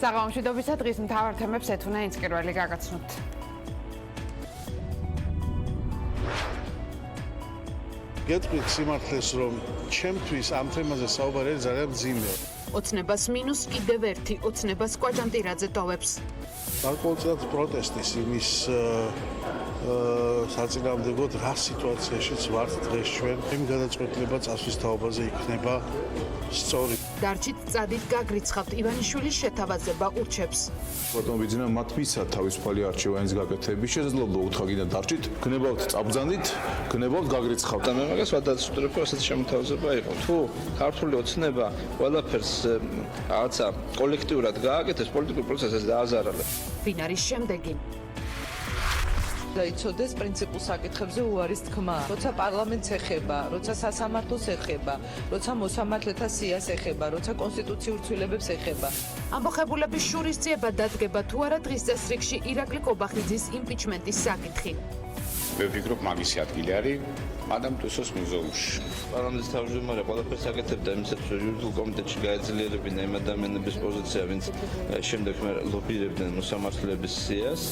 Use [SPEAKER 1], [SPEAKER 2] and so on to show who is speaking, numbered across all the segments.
[SPEAKER 1] საღამომშვიდობისა დღის მთავარ თემებს ეთუნა ინსკირველი გაგაცნოთ.
[SPEAKER 2] გეტყვით სიმართლეს, რომ ჩემთვის ამ თემაზე საუბარი ძალიან მძიმეა.
[SPEAKER 1] ოცნებას მინუს კიდევ ერთი ოცნებას კვაჭანტირაძე ტოვებს.
[SPEAKER 2] გარკვეულწილად პროტესტის იმის საწინააღმდეგოდ რა სიტუაციაშიც ვართ დღეს ჩვენ. იმ გადაწყვეტილება წასვლის თაობაზე იქნება სწორი.
[SPEAKER 1] დარჩით წადით გაგრიცხავთ ივანიშვილის შეთავაზება ურჩებს.
[SPEAKER 3] ბატონ ბიძინა მათ მისცა თავისუფალი არჩევანის გაკეთების შესაძლებლობა უთხრა დარჩით, გნებავთ წაბრძანდით, გნებავთ გაგრიცხავთ.
[SPEAKER 4] და მე მაგას ვადასტურებ, რომ ასეთი შემოთავაზება იყო. თუ ქართული ოცნება ყველაფერს რაღაცა კოლექტიურად გააკეთეს, პოლიტიკურ პროცესს დააზარალებს.
[SPEAKER 1] ვინ არის შემდეგი?
[SPEAKER 5] დაიცოდეს პრინციპულ საკითხებზე უარის თქმა. როცა პარლამენტს ეხება, როცა სასამართლოს ეხება, როცა მოსამართლეთა სიას ეხება, როცა კონსტიტუციურ ცვლილებებს ეხება.
[SPEAKER 1] ამბოხებულების შურისძიება დადგება თუ არა დღის წესრიგში ირაკლი კობახიძის იმპიჩმენტის საკითხი.
[SPEAKER 6] მე ვფიქრობ, მაგისი ადგილი არის მადამ ტუსოს მუზეუმში.
[SPEAKER 4] პარლამენტის თავმჯდომარე ყველაფერს აკეთებდა იმისათვის, რომ იურიდიულ კომიტეტში გაეძლიერებინა იმ ადამიანების პოზიცია, ვინც შემდეგ ლობირებდნენ მოსამართლეების სიას.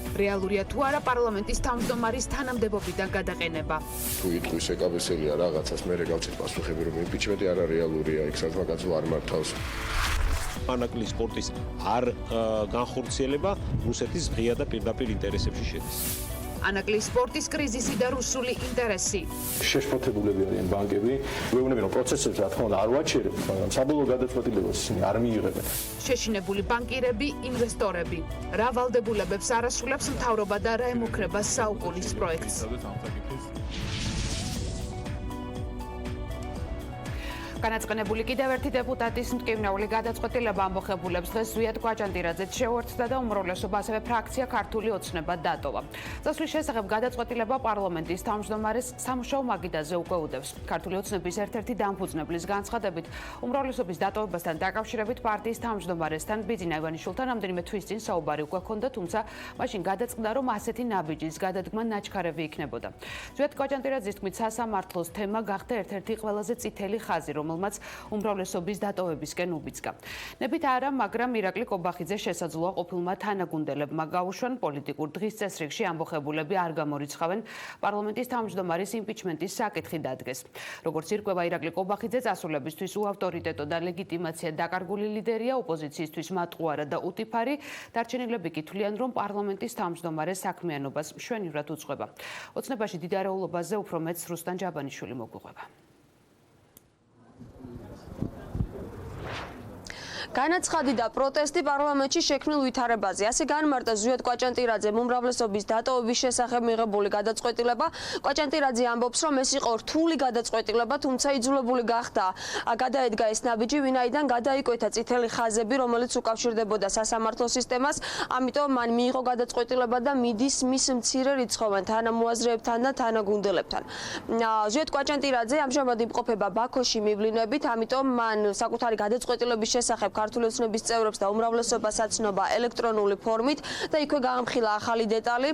[SPEAKER 1] რეალურია თუ არა პარლამენტის თავმჯდომარის თანამდებობიდან გადაყენება.
[SPEAKER 7] თუ იტყვის ეკაბესელია რაღაცას, მე გავცეთ პასუხები, რომ იმპიჩმენტი არა რეალურია, იქ საზოგადოება არ მართავს.
[SPEAKER 8] ანაკლი სპორტის არ განხორციელება რუსეთის ღია და პირდაპირ ინტერესებში შედის.
[SPEAKER 1] ანაკლი სპორტის კრიზისი და რუსული ინტერესი.
[SPEAKER 9] შეშფოთებულები არიან ბანკები. ვეუბნები, რომ პროცესებს რა თქმა უნდა არ ვაჩერებთ, მაგრამ საბოლოო გადაწყვეტილებას ისინი არ მიიღებენ.
[SPEAKER 1] შეშინებული ბანკირები, ინვესტორები. რა ვალდებულებებს არასრულებს მთავრობა და რა ემუქრება საუკუნის პროექტს. განაწყენებული კიდევ ერთი დეპუტატის მტკივნეული გადაწყვეტილება ამბოხებულებს დღეს ზვიად კვაჭანტირაძეც შეუერთდა და უმრავლესობა ასევე ფრაქცია ქართული ოცნება დატოვა. წასვლის შესახებ გადაწყვეტილება პარლამენტის თავმჯდომარეს სამუშაო მაგიდაზე უკვე უდევს. ქართული ოცნების ერთ-ერთი დამფუძნებლის განცხადებით, უმრავლესობის დატოვებასთან დაკავშირებით პარტიის თავმჯდომარესთან ბიძინა ივანიშვილთან რამდენიმე თვის წინ საუბარი უკვე ჰქონდა, თუმცა მაშინ გადაწყდა, რომ ასეთი ნაბიჯის გადადგმა ნაჩქარევი იქნებოდა. ზვიად კვაჭანტირაძის თქმით, სასამართლოს თემა გახდა ერთ-ერთი ყველაზე წითელი ხაზი, რომელმაც უმრავლესობის დატოვებისკენ უბიძგა. ნებით არა, მაგრამ ირაკლი კობახიძე შესაძლოა ყოფილმა თანაგუნდელებმა გაუშვან პოლიტიკურ დღის წესრიგში ამბოხებულები არ გამორიცხავენ პარლამენტის თავმჯდომარის იმპიჩმენტის საკითხი დადგეს. როგორც ირკვევა, ირაკლი კობახიძე წასულებისთვის უავტორიტეტო და ლეგიტიმაცია დაკარგული ლიდერია, ოპოზიციისთვის მატყუარა და უტიფარი. დარჩენილები კი თვლიან, რომ პარლამენტის თავმჯდომარეს საქმიანობას მშვენივრად უძღვება. ოცნებაში დიდ არეულობაზე უფრო მეტს რუსტან ჯაბანიშვილი მოგვიყვება.
[SPEAKER 10] განაცხადი და პროტესტი პარლამენტში შექმნილ ვითარებაზე. ასე განმარტა ზვიად კვაჭანტირაძემ უმრავლესობის დატოვების შესახებ მიღებული გადაწყვეტილება. კვაჭანტირაძე ამბობს, რომ ეს იყო რთული გადაწყვეტილება, თუმცა იძულებული გახდა გადაედგა ეს ნაბიჯი, ვინაიდან გადაიკვეთა წითელი ხაზები, რომელიც უკავშირდებოდა სასამართლო სისტემას. ამიტომ მან მიიღო გადაწყვეტილება და მიდის მის მცირე რიცხოვან თანამოაზრეებთან და თანაგუნდელებთან. ზვიად კვაჭანტირაძე ამჟამად იმყოფება ბაქოში მივლინებით, ამიტომ მან საკუთარი გადაწყვეტილების შესახებ ქართული ოცნების წევრებს და უმრავლესობას აცნობა ელექტრონული ფორმით და იქვე გაამხილა ახალი დეტალი.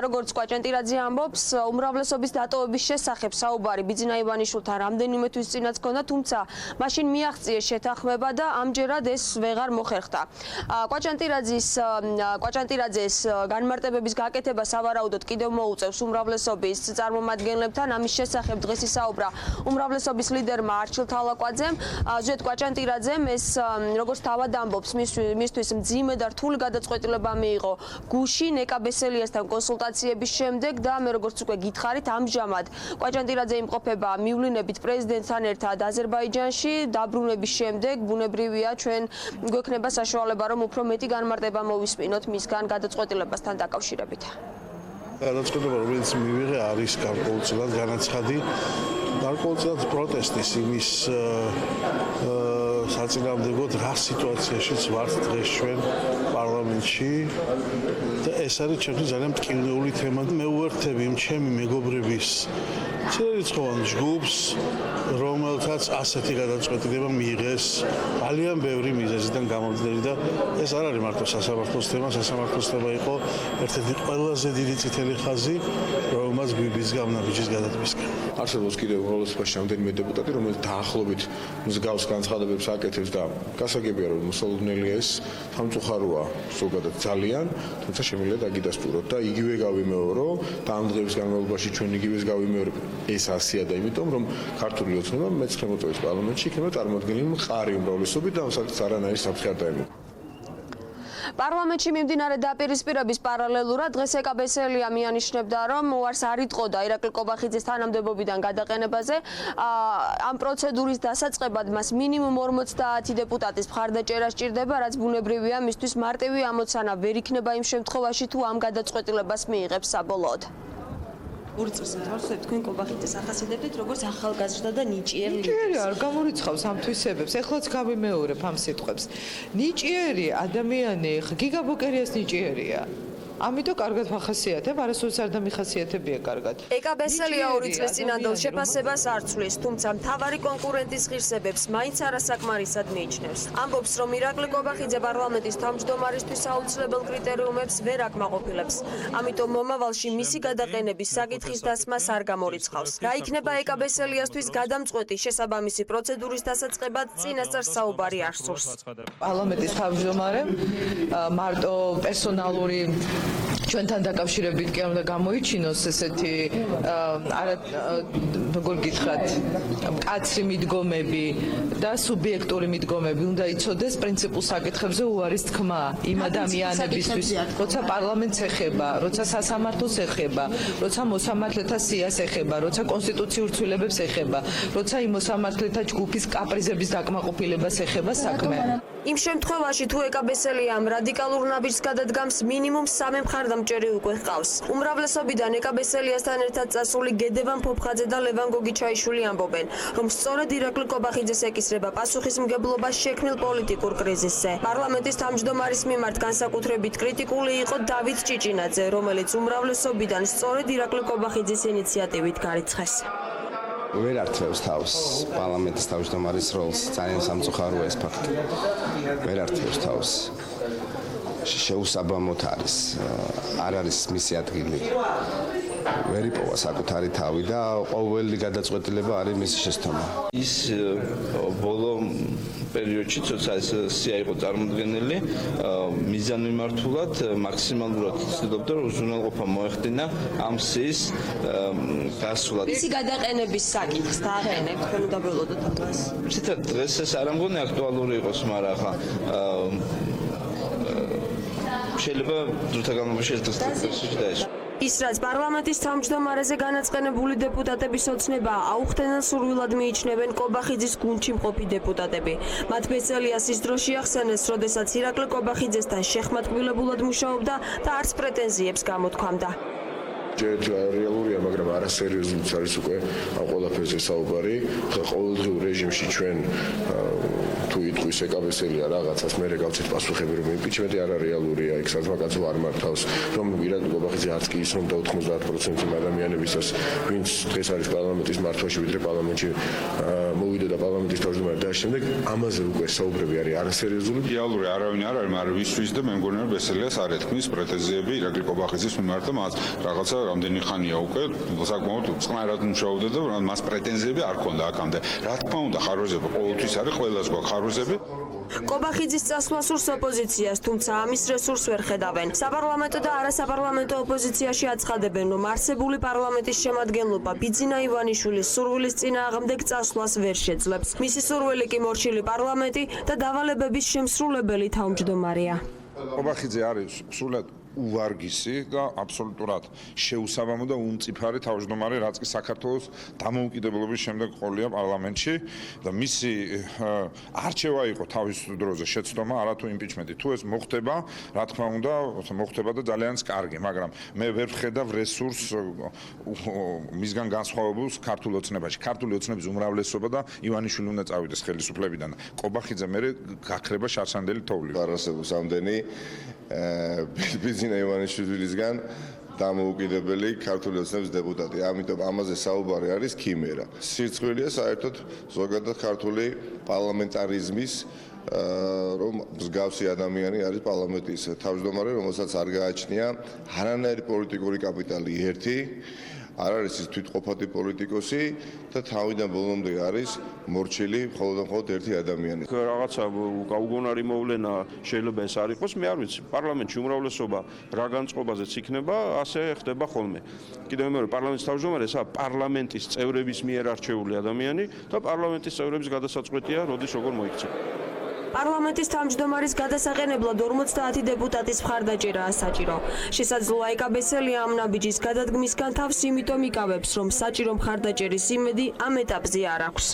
[SPEAKER 10] როგორც კვაჭანტირაძე ამბობს, უმრავლესობის დატოვების შესახებ საუბარი ბიძინა ივანიშვილთან რამდენიმე თვის წინაც ჰქონდა, თუმცა მაშინ მიაღწიეს შეთანხმება და ამჯერად ეს ვეღარ მოხერხდა. კვაჭანტირაძეს განმარტებების გაკეთება სავარაუდოდ კიდევ მოუწევს უმრავლესობის წარმომადგენლებთან. ამის შესახებ დღეს ისაუბრა უმრავლესობის ლიდერმა არჩილ თალაკვაძემ. ზვიად კვაჭანტირაძემ ეს როგორც თავად ამბობს, მისთვის მძიმე და რთული გადაწყვეტილება მიიღო გუშინ ეკაბესელიასთან კონსულტაციების შემდეგ და მე როგორც უკვე გითხარით, ამჟამად კვაჭანტირაძე იმყოფება მივლინებით პრეზიდენტთან ერთად აზერბაიჯანში. დაბრუნების შემდეგ ბუნებრივია ჩვენ გვექნება საშუალება, რომ უფრო მეტი განმარტება მოვისმინოთ მისგან გადაწყვეტილებასთან დაკავშირებით.
[SPEAKER 2] გადაწყვეტილება, რომელიც მივიღე, არის გარკვეულწილად განაცხადი, გარკვეულწილად პროტესტის იმის საწინააღმდეგოდ რა სიტუაციაშიც ვართ დღეს ჩვენ პარლამენტში და ეს არის ჩემთვის ძალიან მტკივნეული თემა და მე უერთდები იმ ჩემი მეგობრების ცერიცხოვან ჯგუფს, რომელთაც ასეთი გადაწყვეტილება მიიღეს ძალიან ბევრი მიზეზიდან გამომდინარე და ეს არ არის მარტო სასამართლოს თემა, სასამართლოს თემა იყო ერთ-ერთი ყველაზე დიდი წითელი ხაზი, რომელმაც რაღაც ბიბის გამნაბიჯის გადადგმისკენ.
[SPEAKER 7] არსებობს კიდევ უმრავლესობაში რამდენიმე დეპუტატი, რომელიც დაახლოებით მსგავს განცხადებებს აკეთებს და გასაგებია რომ მოსალოდნელია ეს სამწუხაროა ზოგადად ძალიან, თუმცა შემიძლია დაგიდასტუროთ და იგივე გავიმეორო და ამ დღეების განმავლობაში ჩვენ იგივეს გავიმეორებ ეს 100-ია და იმიტომ რომ ქართული ოცნება მე-19 მოწვევის პარლამენტში იქნება წარმოადგენილი მყარი უმრავლესობით და ამ საკითხს არანაირი საფრთხე არ დაემუქრება.
[SPEAKER 10] პარლამენტში მიმდინარე დაპირისპირების პარალელურად დღეს ეკაბესელია მიანიშნებდა, რომ უარს არ იტყოდა ირაკლი კობახიძის თანამდებობიდან გადაყენებაზე. ამ პროცედურის დასაწყებად მას მინიმუმ 50 დეპუტატის მხარდაჭერა სჭირდება, რაც ბუნებრივია, მისთვის მარტივი ამოცანა ვერ იქნება იმ შემთხვევაში, თუ ამ გადაწყვეტილებას მიიღებს საბოლოოდ.
[SPEAKER 11] ორი წელს თავს თქვენ კობახიძეს ახასიათებთ როგორც ახალგაზრდა და ნიჭიერ ლიდერს.
[SPEAKER 5] ნიჭიერი არ გამორიცხავს ამ თვისებებს. ეხლაც გავიმეორებ ამ სიტყვებს. ნიჭიერი ადამიანი გიგაბოკერიას ნიჭიერია. ამიტომ კარგად ვახასიათებ, არასოდეს არ დამიხასიათებია კარგად.
[SPEAKER 10] ეკაბესელია 2 წლის წინანდელ შეფასებას არ ცვლის, თუმცა მთავარი კონკურენტის ღირსებებს მაინც არასაკმარისად მიიჩნევს. ამბობს, რომ ირაკლი კობახიძე პარლამენტის თავმჯდომარისთვის აუცილებელ კრიტერიუმებს ვერ აკმაყოფილებს. ამიტომ მომავალში მისი გადაყენების საკითხის დასმას არ გამორიცხავს. რა იქნება ეკაბესელიასთვის გადამწყვეტი შესაბამისი პროცედურის დასაწყებად წინასწარ საუბარი არ სურს.
[SPEAKER 5] პარლამენტის თავმჯდომარემ მარტო პერსონალური ჩვენთან დაკავშირებით კი არ უნდა გამოიჩინოს ესეთი როგორ გითხრათ მკაცრი მიდგომები და სუბიექტური მიდგომები, უნდა იცოდეს პრინციპულ საკითხებზე უარის თქმა იმ ადამიანებისთვის, როცა პარლამენტს ეხება, როცა სასამართლოს ეხება, როცა მოსამართლეთა სიას ეხება, როცა კონსტიტუციურ ცვლილებებს ეხება, როცა იმ მოსამართლეთა ჯგუფის კაპრიზების დაკმაყოფილებას ეხება საქმე.
[SPEAKER 10] იმ შემთხვევაში თუ ეკაბესელიამ რადიკალურ ნაბიჯს გადადგამს, მინიმუმ 3 მხარდამჭერი უკვე ჰყავს. უმრავლესობიდან ეკაბესელიასთან ერთად წასული გედევან ფოფხაძე და ლევან გოგიჩაიშვილი ამბობენ, რომ სწორედ ირაკლი კობახიძეს ეკისრება პასუხისმგებლობა შექმნილ პოლიტიკურ კრიზისზე. პარლამენტის თავმჯდომარის მიმართ განსაკუთრებით კრიტიკული იყო დავით ჭიჭინაძე, რომელიც უმრავლესობიდან სწორედ ირაკლი კობახიძის ინიციატივით გარიცხეს.
[SPEAKER 12] ვერ ართმევს თავს პარლამენტის თავმჯდომარის როლს, ძალიან სამწუხაროა ეს ფაქტი. ვერ ართმევს თავს. შეუსაბამოდ არის, არ არის მისი ადგილი. ვერ იპოვა საკუთარი თავი და ყოველი გადაწყვეტილება არის მისი შესთომა.
[SPEAKER 4] ის ბოლო პერიოდში ცოტა სია იყო წარმოდგენილი, მიზანმიმართულად მაქსიმალურად ცდილობდა რომ უზრუნველყოფა მოეხდინა ამ სიის გასვლად.
[SPEAKER 11] მისი გადაყენების საკითხს დააყენებთ, თქვენ უნდა ველოდოთ ამას.
[SPEAKER 4] ცოტა დღეს ეს არ ამგონი აქტუალური იყოს, მაგრამ ახლა შეიძლება დროთა განმავლობაში ეს დაეშვა.
[SPEAKER 10] ის რაც პარლამენტის თავმჯდომარეზე განაწყენებული დეპუტატების ოცნება აუხდენელ სურვილად მიიჩნევენ კობახიძის გუნდში მყოფი დეპუტატები. მათ ბესელიას ის დრო შეახსენეს, როდესაც ირაკლი კობახიძესთან შეხმატკბილებულად მუშაობდა და არც პრეტენზიებს გამოთქვამდა.
[SPEAKER 7] რეალურია, მაგრამ არასერიოზულიც არის უკვე ამ ყველაფერზე საუბარი. ყოველდღიურ რეჟიმში ჩვენ თუ იტყვის ეკაბესელია რაღაცას, მე გავცეთ პასუხები, რომ იმპიჩმენტი არარეალურია, იქ საძმა კაცო არ მართავს, რომ ირაკლი კობახიძე არც კი ის რომ და 90% ადამიანებისას, ვინც დღეს არის პარლამენტის მართვაში, ვიდრე პარლამენტში მოვიდა და პარლამენტის თავმჯდომარე და შემდეგ ამაზე უკვე საუბრები არის არასერიოზული.
[SPEAKER 6] რეალური არავინ არ არის, მაგრამ ვისთვის და მე მგონი რომ ბესელიას არ ეთქმის პრეტენზიები ირაკლი კობახიძის მიმართ და მას რაღაცა რამდენი ხანია უკვე საკმაოდ წყნარად მუშაობდა და მას პრეტენზიები არ ჰქონდა აქამდე. რა თქმა უნდა, ხარვეზები ყოველთვის არის, ყველას გვაქვს ხარვეზები.
[SPEAKER 10] კობახიძის წასვლა სურს ოპოზიციას, თუმცა ამის რესურსს ვერ ხედავენ. საპარლამენტო და არასაპარლამენტო ოპოზიციაში აცხადებენ, რომ არსებული პარლამენტის შემადგენლობა ბიძინა ივანიშვილის სურვილის წინააღმდეგ წასვლას ვერ შეძლებს. მისი სურვილი კი მორჩილი პარლამენტი და დავალებების შემსრულებელი თავმჯდომარეა.
[SPEAKER 6] კობახიძე არის სრულად უვარგისი და აბსოლუტურად შეუსაბამო და უმწიფარი თავმჯდომარე, რაც კი საქართველოს დამოუკიდებლობის შემდეგ ყოლია პარლამენტში და მისი არჩევა იყო თავის დროზე შეცდომა, არათუ იმპიჩმენტი. თუ ეს მოხდება, რა თქმა უნდა, მოხდება და ძალიანაც კარგი, მაგრამ მე ვერ ვხედავ რესურსს მისგან განსხვავებულს ქართულ ოცნებაში. ქართული ოცნების უმრავლესობა და ივანიშვილი უნდა წავიდეს ხელისუფლებიდან. კობახიძე მერე გაქრება შარშანდელი თოვლი.
[SPEAKER 7] არსებობს ამდენი ბიძინა ივანიშვილისგან დამოუკიდებელი ქართული ოცნების დეპუტატი. ამიტომ ამაზე საუბარი არის ქიმერა. სირცხვილია საერთოდ ზოგადად ქართული პარლამენტარიზმის რომ მსგავსი ადამიანი არის პარლამენტის თავმჯდომარე, რომელსაც არ გააჩნია არანაირი პოლიტიკური კაპიტალი ერთი არ არის ის თვითყოფადი პოლიტიკოსი და თავიდან ბოლომდე არის მორჩილი მხოლოდ და მხოლოდ ერთი ადამიანი.
[SPEAKER 8] რაღაცა გაუგონარი მოვლენა შეიძლება ეს არ იყოს, მე არ ვიცი, პარლამენტში უმრავლესობა რა განწყობაზეც იქნება, ასე ხდება ხოლმე. კიდევ მეორე პარლამენტის თავმჯდომარე ესაა პარლამენტის წევრების მიერ არჩეული ადამიანი და პარლამენტის წევრების გადასაწყვეტია, როდის როგორ მოიქცება.
[SPEAKER 10] პარლამენტის თავმჯდომარის გადასაყენებლად 50 დეპუტატის მხარდაჭერაა საჭირო. შესაძლოა ეკაბესელია ამ ნაბიჯის გადადგმისგან თავს იმიტომ იკავებს, რომ საჭირო მხარდაჭერის იმედი ამ ეტაპზე არ აქვს.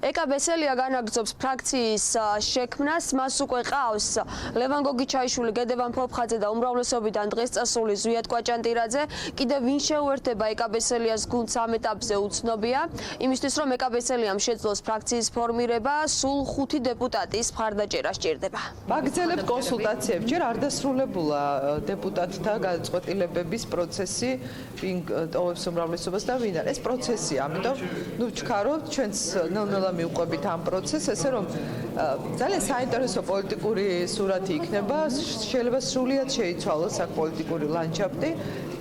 [SPEAKER 10] ეკაბესელია განაგრძობს ფრაქციის შექმნას, მას უკვე ყავს ლევან გოგიჩაიშვილი, გედევან ფოფხაძე და უმრავლესობიდან დღეს წასული ზვიად კვაჭანტირაძე. კიდევ ვინ შეუერთდება ეკაბესელიას გუნდს ამ ეტაპზე უცნობია. იმისთვის რომ ეკაბესელიამ შეძლოს ფრაქციის ფორმირება, სულ 5 დეპუტატის მხარდაჭერა სჭირდება.
[SPEAKER 5] მაგძელებთ კონსულტაციებს, ჯერ არ დასრულებულა დეპუტატთა გადაწყვეტილებების პროცესი, ვინ ტოვებს უმრავლესობას და ვინ არ. ეს პროცესია, ამიტომ ვჩქარობთ ჩვენც ნელ-ნელა მივყვებით ამ პროცესს, ესე რომ ძალიან საინტერესო პოლიტიკური სურათი იქნება, შეიძლება სრულიად შეიცვალოს აქ პოლიტიკური ლანდშაფტი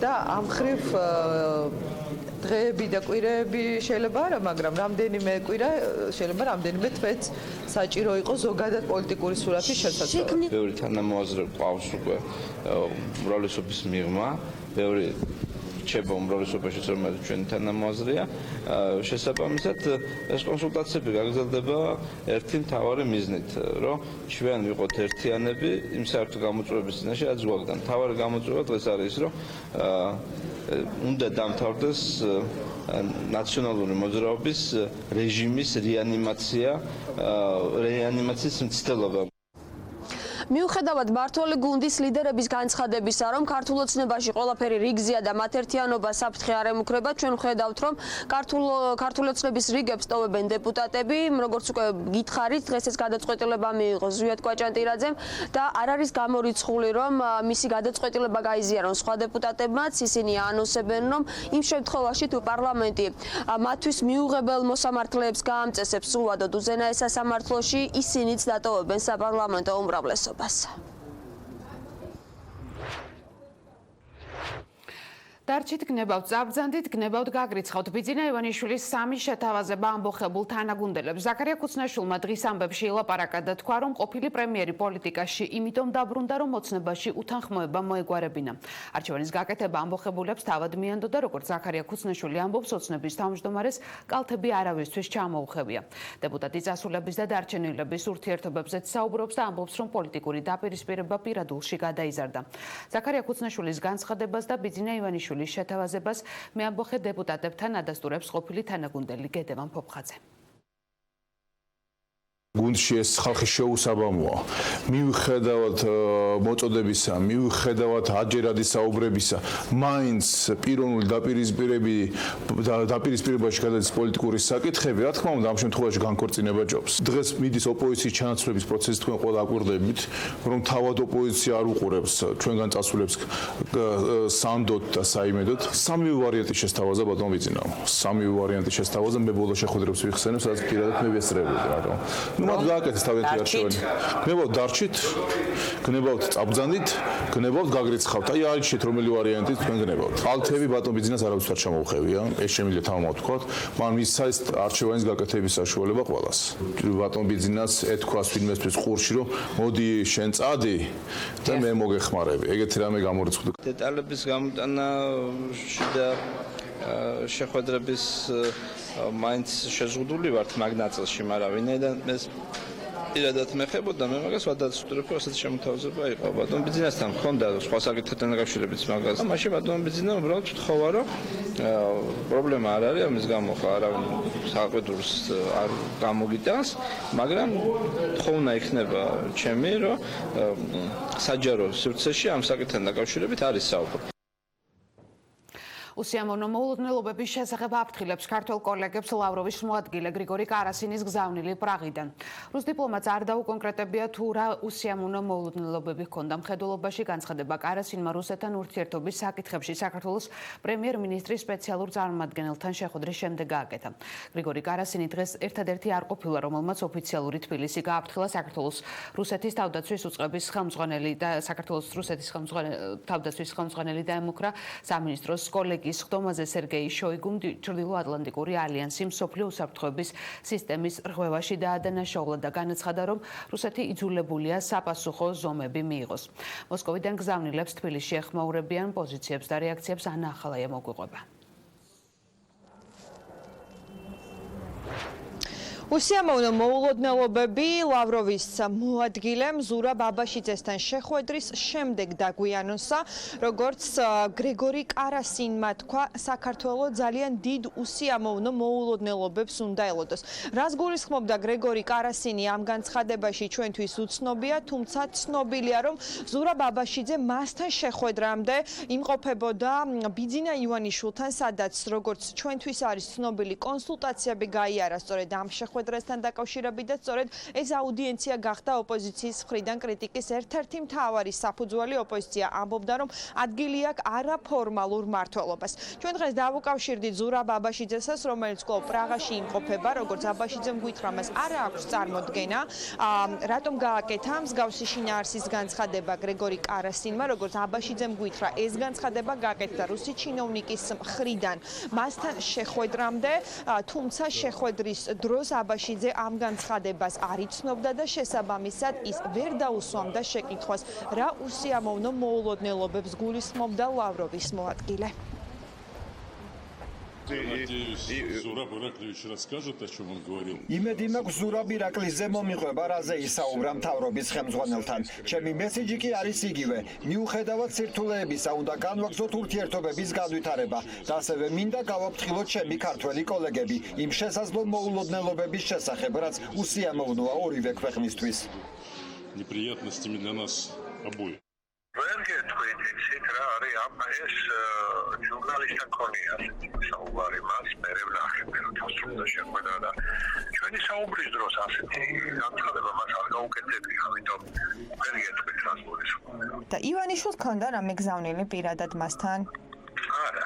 [SPEAKER 5] და ამ მხრივ დღეები და კვირეები შეიძლება არა, მაგრამ რამდენიმე კვირა, შეიძლება რამდენიმე თვეც საჭირო იყოს ზოგადად პოლიტიკური სურათის შესაძლებლად.
[SPEAKER 4] ბევრი თანამოაზრე ყავს უკვე უმრავლესობის მიღმა, ბევრი რჩება უმრავლესობაშიც, რომელიც ჩვენი თანამოაზრეა. შესაბამისად, ეს კონსულტაციები გაგრძელდება ერთი მთავარი მიზნით, რომ ჩვენ ვიყოთ ერთიანები იმ საერთო გამოწვევების წინაშე, რაც გვაქვს. მთავარი გამოწვევა დღეს არის ის, რომ უნდა დამთავრდეს ნაციონალური მოძრაობის რეჟიმის რეანიმაციის მცდელობა.
[SPEAKER 10] მიუხედავად მმართველი გუნდის ლიდერების განცხადებისა, რომ ქართულ ოცნებაში ყველაფერი რიგზია და მათ ერთიანობა საფრთხე არ ემუქრება, ჩვენ ხედავთ, რომ ქართული ოცნების რიგებს ტოვებენ დეპუტატები, როგორც უკვე გითხარით, დღეს ეს გადაწყვეტილება მიიღო ზვიად კვაჭანტირაძემ და არ არის გამორიცხული, რომ მისი გადაწყვეტილება გაიზიარონ სხვა დეპუტატებმაც, ისინი ანონსებენ, რომ იმ შემთხვევაში თუ პარლამენტი მათთვის მიუღებელ მოსამართლეებს გაამწესებს სულვადოდ უზენაეს სასამართლოში, ისინიც დატოვებენ საპარლამენტო უმრავლესობას.
[SPEAKER 1] დარჩით გნებავთ, წაბრძანდით, გნებავთ გაგრიცხავთ. ბიძინა ივანიშვილის 3 შეთავაზება ამბოხებულ თანაგუნდელებს. ზაქარია ქუცნაშვილმა დღის ამბებში ელაპარაკა და თქვა, რომ ყოფილი პრემიერი პოლიტიკაში იმიტომ დაბრუნდა, რომ ოცნებაში უთანხმოება მოეგვარებინა. არჩევანის გაკეთება ამბოხებულებს თავად მიანდოდა, როგორც ზაქარია ქუცნაშვილი ამბობს, ოცნების თავმჯდომარეს კალთები არავისთვის ჩამოუხევია. დეპუტატი წასულების და დარჩენილების ურთიერთობებზეც საუბრობს და ამბობს, რომ პოლიტიკური დაპირისპირება პირადულში გადაიზარდა. ზაქარია ქუცნაშვილის განცხადებას და ბიძინა ივანიშვილის შეთავაზებას მეამბოხე დეპუტატებთან ადასტურებს ყოფილი თანაგუნდელი გედევან ფოფხაძე.
[SPEAKER 3] გუნდში ეს ხალხის შეუსაბამოა. მიუხედავად მოწოდებისა, მიუხედავად აჯერადის საუბრებისა, მაინც პიროვნული დაპირისპირებაში გადადის პოლიტიკური საკითხები, რა თქმა უნდა, ამ შემთხვევაში განქორწინება ჯობს. დღეს მიდის ოპოზიციის ჩანაცვლების პროცესი, თქვენ ყველა აკვირდებით, რომ თავად ოპოზიცია არ უყურებს ჩვენგან წასულებს სანდოთ და საიმედოთ. 3 ვარიანტი შესთავაზა ბატონ ბიძინამ. 3 ვარიანტი შესთავაზა, მე ბოლოს შეხვედრებს ვიხსენებ, სადაც პირადად მე ვესწრებოდი, რატომ? მათ გააკეთეს თავიანთი არჩევანი. გნებავთ დარჩით, გნებავთ წაბრძანდით, გნებავთ გაგრიცხავთ. აი არჩით რომელი ვარიანტი თქვენ გნებავთ. კალთები ბატონ ბიძინას არავის არ ჩამოუხევია. ეს შემიძლია თამამად ვთქვათ. მაგრამ მისცა ეს არჩევანის გაკეთების საშუალება ყველას. ბატონ ბიძინას ეთქვას ვინმესთვის ყურში, რომ მოდი შენ წადი და მე მოგეხმარები. ეგეთი რამე გამორიცხდა.
[SPEAKER 4] დეტალების გამოტანაში და შეხვედრების მაინც შეზღუდული ვართ მაგ ნაწილში, მაგრამ ვინაიდან ეს პირადად მეხებოდა, მე მაგას ვადასტურებ, რომ ასეთი შემოთავაზება იყო. ბატონ ბიძინასთან მქონდა სხვა საკითხებთან დაკავშირებით მაგას. მაშინ ბატონ ბიძინა უბრალოდ ვთხოვა, რომ პრობლემა არ არის, ამის გამო ხო არავინ საყედურს არ გამოგიტანს, მაგრამ თხოვნა იქნება ჩემი, რომ საჯარო სივრცეში ამ საკითხთან დაკავშირებით არის საუბარი.
[SPEAKER 1] უსიამოვნო მოულოდნელობების შესახებ აფრთხილებს ქართველ კოლეგებს ლავროვის მოადგილე გრიგორი კარასინის გზავნილი პრაღიდან. რუს დიპლომატს არ დაუკონკრეტებია თუ რა უსიამოვნო მოულოდნელობები ჰქონდა მხედველობაში. განცხადება კარასინმა რუსეთთან ურთიერთობის საკითხებში საქართველოს პრემიერ-მინისტრის სპეციალურ წარმომადგენელთან შეხვედრის შემდეგ გააკეთა. გრიგორი კარასინი დღეს ერთადერთი არ ყოფილა, რომელმაც ოფიციალური თბილისი გააფრთხილა. საქართველოს რუსეთის თავდაცვის უწყების ხელმძღვანელი და საქართველოს რუსეთის თავდაცვის ხელმძღვანელი დაემუქრა სამინისტროს კოლეგიის ხდომაზე სერგეი შოიგუმ ჩრდილოატლანტიკური ალიანსი მსოფლიო უსაფრთხოების სისტემის რღვევაში დაადანაშაულა და განაცხადა, რომ რუსეთი იძულებულია საპასუხო ზომები მიიღოს. მოსკოვიდან გზავნილებს თბილისში ეხმაურებიან პოზიციებს და რეაქციებს ანა ახალაია მოგვიყვება.
[SPEAKER 13] უსიამოვნო მოულოდნელობები ლავროვის მოადგილემ ზურა ბაბაშიძესთან შეხვედრის შემდეგ დაგვიანონსა, როგორც გრიგორი კარასინმა თქვა, საქართველო ძალიან დიდ უსიამოვნო მოულოდნელობებს უნდა ელოდოს. რას გულისხმობდა გრიგორი კარასინი ამ განცხადებაში ჩვენთვის უცნობია, თუმცა ცნობილია, რომ ზურა ბაბაშიძე მასთან შეხვედრამდე იმყოფებოდა ბიძინა ივანიშვილთან, სადაც როგორც ჩვენთვის არის ცნობილი კონსულტაციები გაიარა სწორედ ამ შეხვედრასთან დაკავშირებით და სწორედ ეს აუდიენცია გახდა ოპოზიციის მხრიდან კრიტიკის ერთ-ერთი მთავარი საფუძველი. ოპოზიცია ამბობდა, რომ ადგილი აქვს არაფორმალურ მმართველობას. ჩვენ დღეს დავუკავშირდით ზურა ბაბაშიძესაც, რომელიც კვლავ პრაღაში იმყოფება, როგორც ბაბაშიძემ გითხრა, მას არ აქვს წარმოდგენა, რატომ გააკეთა მსგავსი შინაარსის განცხადება გრიგორი კარასინმა, როგორც ბაბაშიძემ გითხრა, ეს განცხადება გააკეთა რუსი ჩინოვნიკის მხრიდან მასთან შეხვედრამდე, თუმცა შეხვედრის დროს აბაშიძე ამ განცხადებას არ იცნობდა და შესაბამისად ის ვერ დაუსვამდა შეკითხვას, რა უსიამოვნო მოულოდნელობებს გულისხმობდა ლავროვის მოადგილე.
[SPEAKER 14] იმედი მაქვს ზურაბ ირაკლისზე მომიყვება, რაზე ისაუბრა მთავრობის ხელმძღვანელთან. ჩემი მესიჯი კი არის იგივე. მიუხედავად სირთულეებისა, უნდა განვაგრძოთ ურთიერთობების განვითარება და ასევე მინდა გავაფრთხილოთ ჩემი ქართველი კოლეგები იმ შესაძლო მოულოდნელობების შესახებ, რაც უსიამოვნოა ორივე ქვეყნისთვის.
[SPEAKER 15] Неприятностями для нас обоих.
[SPEAKER 16] ვერ გეტყვით იცით რა არის ეს ჟურნალისტთან ქონია საუბარი მას მე ვნახე რომ თასრულდა შეხვედრა და ჩვენი საუბრის დროს ასეთი განცხადება მას არ გაუკეთებია, ამიტომ ვერ გეტყვით რას გულისხმობ.
[SPEAKER 13] და ივანიშვილს ქონდა რამე გზავნილი პირადად მასთან?
[SPEAKER 16] არა.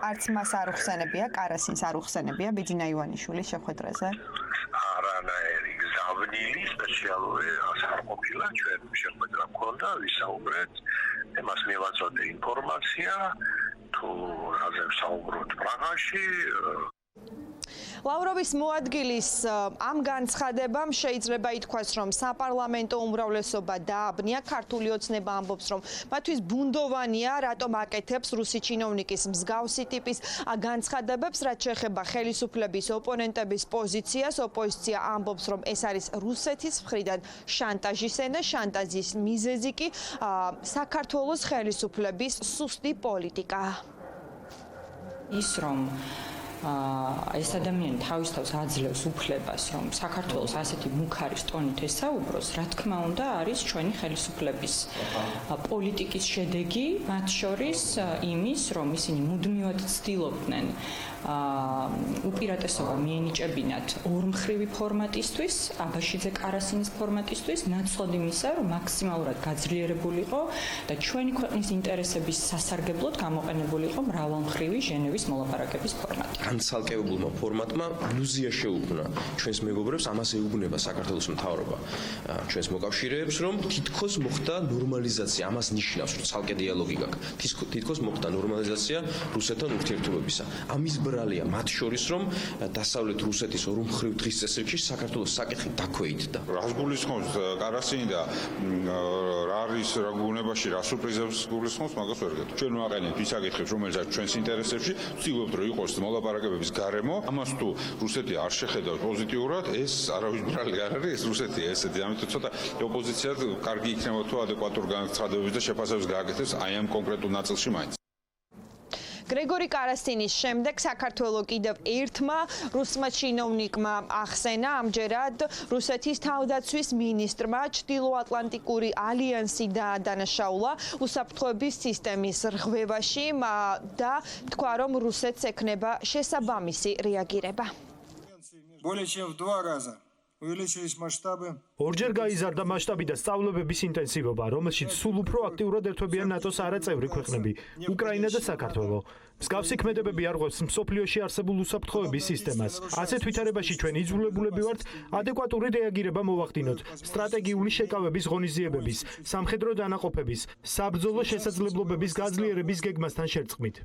[SPEAKER 13] არც მას არ უხსენებია, კარასინს არ უხსენებია ბიძინა ივანიშვილის შეხვედრაზე?
[SPEAKER 16] არანაირი გზავნილი სპეციალური არ ყოფილა, ჩვენ შეხვედრა მქონდა, ვისაუბრეთ, მას მივაწოდე ინფორმაცია, თუ რაზე ვსაუბრობთ პრაღაში.
[SPEAKER 13] ლავროვის მოადგილის ამ განცხადებამ შეიძლება ითქვას, რომ საპარლამენტო უმრავლესობა დააბნია. ქართული ოცნება ამბობს, რომ მათთვის ბუნდოვანია, რატომ აკეთებს რუსი ჩინოვნიკის მსგავსი ტიპის განცხადებებს, რაც შეეხება ხელისუფლების ოპონენტების პოზიციას. ოპოზიცია ამბობს, რომ ეს არის რუსეთის მხრიდან შანტაჟის ენა, შანტაჟის მიზეზი კი საქართველოს ხელისუფლების სუსტი პოლიტიკა.
[SPEAKER 17] ის რომ ეს ადამიანი თავის თავს აძლევს უფლებას, რომ საქართველოს ასეთი მუქარის ტონით ესაუბროს, რა თქმა უნდა, არის ჩვენი ხელისუფლების პოლიტიკის შედეგი, მათ შორის იმის, რომ ისინი მუდმივად ცდილობდნენ უპირატესობა მიენიჭებინათ ორმხრივი ფორმატისთვის, აბაშიძე კარასინის ფორმატისთვის, ნაცვლად იმისა, რომ მაქსიმალურად გაძლიერებულიყო და ჩვენი ქვეყნის ინტერესების სასარგებლოდ გამოყენებულიყო მრავალმხრივი ჟენევის მოლაპარაკების ფორმატი.
[SPEAKER 18] განცალკევებულმა ფორმატმა ილუზია შეუქმნა ჩვენს მეგობრებს, ამას ეუბნება საქართველოს მთავრობა ჩვენს მოკავშირეებს, რომ თითქოს მოხდა ნორმალიზაცია, ამას ნიშნავს, რომ ცალკე დიალოგი გაქვს. თითქოს მოხდა ნორმალიზაცია რუსეთთან ურთიერთობებისა. ამის ბრალია მათ შორის, რომ დასავლეთ რუსეთის ორმხრივ დღის წესრიგში საქართველოს საკითხი დაქვეითდა.
[SPEAKER 6] რას გულისხმობს კარასინი და რა არის რა გუნებაში რა სურპრიზებს გულისხმობს, მაგას ვერ გეტყვი. ჩვენ ვაყენებთ ის საკითხებს, რომელსაც ჩვენს ინტერესებში ვცდილობთ, რომ იყოს მოლაპარაკებების გარემო. ამას თუ რუსეთი არ შეხედავს პოზიტიურად, ეს არავის ბრალი არ არის, ეს რუსეთია ესეთი. ამიტომ ცოტა ოპოზიცია კარგი იქნება თუ ადეკვატურ განცხადებებს და შეფასებებს გააკეთებს აი ამ კონკრეტულ ნაწილში მაინც.
[SPEAKER 13] გრეგორი კარასინის შემდეგ საქართველოს კიდევ ერთმა რუსმა ჩინოვნიკმა ახსენა ამჯერად რუსეთის თავდაცვის მინისტრმა ჩრდილოატლანტიკური ალიანსი დაადანაშაულა უსაფრთხოების სისტემის რღვევაში და თქვა რომ რუსეთს ექნება შესაბამისი რეაგირება.
[SPEAKER 14] Более чем в 2 раза увеличились масштабы.
[SPEAKER 19] ორჯერ გაიზარდა მასშტაბი და სწავლებების ინტენსივობა, რომელშიც სულ უფრო აქტიურად ერთვებიან ნატოს არაწევრი ქვეყნები, უკრაინა და საქართველო. მსგავსი ქმედებები არღვევს მსოფლიოში არსებულ უსაფრთხოების სისტემას. ასეთ ვითარებაში ჩვენ იძულებულები ვართ ადეკვატური რეაგირება მოვახდინოთ სტრატეგიული შეკავების ღონისძიებების, სამხედრო დანაყოფების, საბრძოლო შესაძლებლობების გაძლიერების გეგმასთან შერწყმით.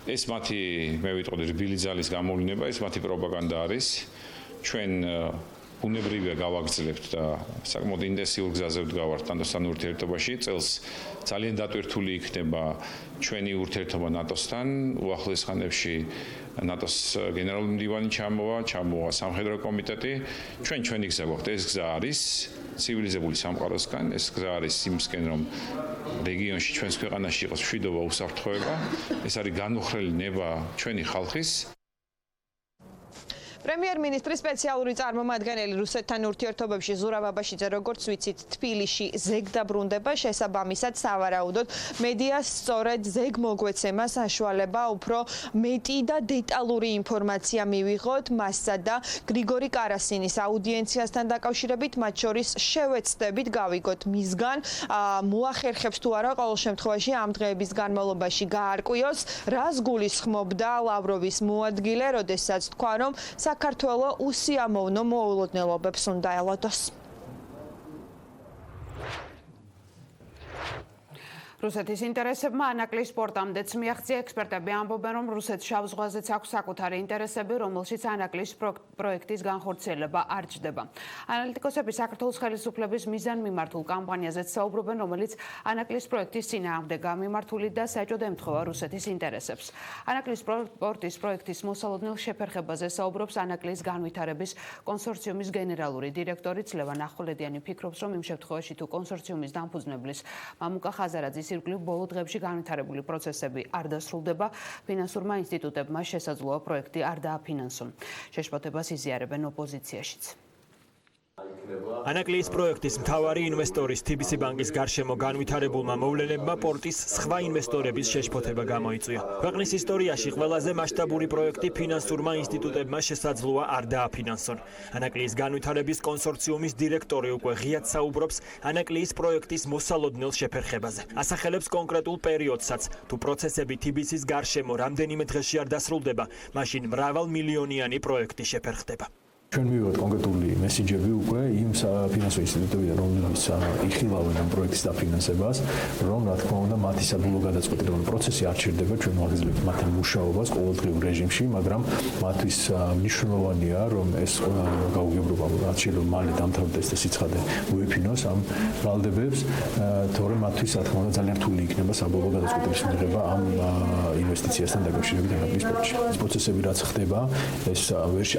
[SPEAKER 20] ეს მათი მე ვიტყოდი რბილი ძალის გამოვლინება, ეს მათი პროპაგანდა არის. ჩვენ ბუნებრივია გავაგრძელებთ და საკმაოდ ინტენსიურ გზაზე ვდგავართ ნატოსთან ურთიერთობაში. წელს ძალიან დატვირთული იქნება ჩვენი ურთიერთობა ნატოსთან. უახლოეს ხანებში ნატოს გენერალური მდივანი ჩამოვა სამხედრო კომიტეტი. ჩვენი გზა გვაქვს. ეს გზა არის ცივილიზებული სამყაროსგან, ეს გზა არის იმისკენ, რომ რეგიონში ჩვენს ქვეყანაში იყოს მშვიდობა, უსაფრთხოება. ეს არის განუხრელი ნება ჩვენი ხალხის.
[SPEAKER 13] პრემიერ-მინისტრის სპეციალური წარმომადგენელი რუსეთთან ურთიერთობებში ზურაბ აბაშიძე, როგორც ვიცით, თბილისში ზეგ დაბრუნდება, შესაბამისად სავარაუდოდ მედიას სწორედ ზეგ მოგვეცემა საშუალება უფრო მეტი და დეტალური ინფორმაცია მივიღოთ მასსა და გრიგორი კარასინის აუდიენციასთან დაკავშირებით, მათ შორის შევეცდებით გავიგოთ მისგან, მოახერხებს თუ არა ყოველ შემთხვევაში ამ დღეების განმავლობაში გაარკვიოს, რას გულისხმობდა ლავროვის მოადგილე, როდესაც თქვა, რომ საქართველოს უსიამოვნო მოულოდნელობებს უნდა ელოდოს.
[SPEAKER 1] რუსეთის ინტერესებმა ანაკლის სპორტამდეც მიაღწია. ექსპერტები ამბობენ, რომ რუსეთს შავ ზღვაზეც აქვს საკუთარი ინტერესები, რომელშიც ანაკლის პროექტის განხორციელება არ ჯდება. ანალიტიკოსები საქართველოს ხელისუფლების მიზანმიმართულ კამპანიაზეც საუბრობენ, რომელიც ანაკლის პროექტის წინააღმდეგ გამიმართული და საჭოდ ემთხვევა რუსეთის ინტერესებს. ანაკლის სპორტის პროექტის მოსალოდნელ შეფერხებაზე საუბრობს ანაკლის განვითარების კონსორციუმის გენერალური დირექტორიც ლევან ახვლედიანი. ფიქრობს, რომ იმ შემთხვევაში თუ კონსორციუმის დამფუძნებლის მამუკა ხაზარაძის ირგვლივ ბოლო დღეებში განვითარებული პროცესები არ დასრულდება, ფინანსურმა ინსტიტუტებმა შესაძლოა პროექტი არ დააფინანსონ. შეშფოთებას იზიარებენ ოპოზიციაშიც.
[SPEAKER 21] ანაკლის პროექტის მთავარი ინვესტორის TBC ბანკის გარშემო განვითარებულმა მოვლენებმა პორტის სხვა ინვესტორების შეშფოთება გამოიწვია. ქვეყნის ისტორიაში ყველაზე მასშტაბური პროექტი ფინანსურმა ინსტიტუტებმა შესაძლოა არ დააფინანსონ. ანაკლის განვითარების კონსორციუმის დირექტორი უკვე ღიად საუბრობს ანაკლის პროექტის მოსალოდნელ შეფერხებაზე. ასახელებს კონკრეტულ პერიოდსაც, თუ პროცესები TBC-ის გარშემო რამდენიმე დღეში არ დასრულდება, მაშინ მრავალმილიონიანი პროექტი შეფერხდება.
[SPEAKER 9] ჩვენ მივიღეთ კონკრეტული მესიჯები უკვე იმ საფინანსო ინსტიტუტებიდან, რომლებიც იხილავენ ამ პროექტის დაფინანსებას, რომ რა თქმა უნდა მათი საბოლოო გადაწყვეტილება პროცესი არ ჩერდება, ჩვენ ვაგრძელებთ მათთან მუშაობას ყოველდღიურ რეჟიმში, მაგრამ მათთვის მნიშვნელოვანია, რომ ეს გაუგებრობა რაც შეიძლება მალე დამთავრდეს და სიცხადე უეფინოს ამ ბრალდებებს, თორემ მათთვის რა თქმა უნდა ძალიან რთული იქნება საბოლოო გადაწყვეტილის მიღება ამ ინვესტიციასთან დაკავშირებით ანაკლის პროექტში. ეს პროცესები რაც ხდება, ეს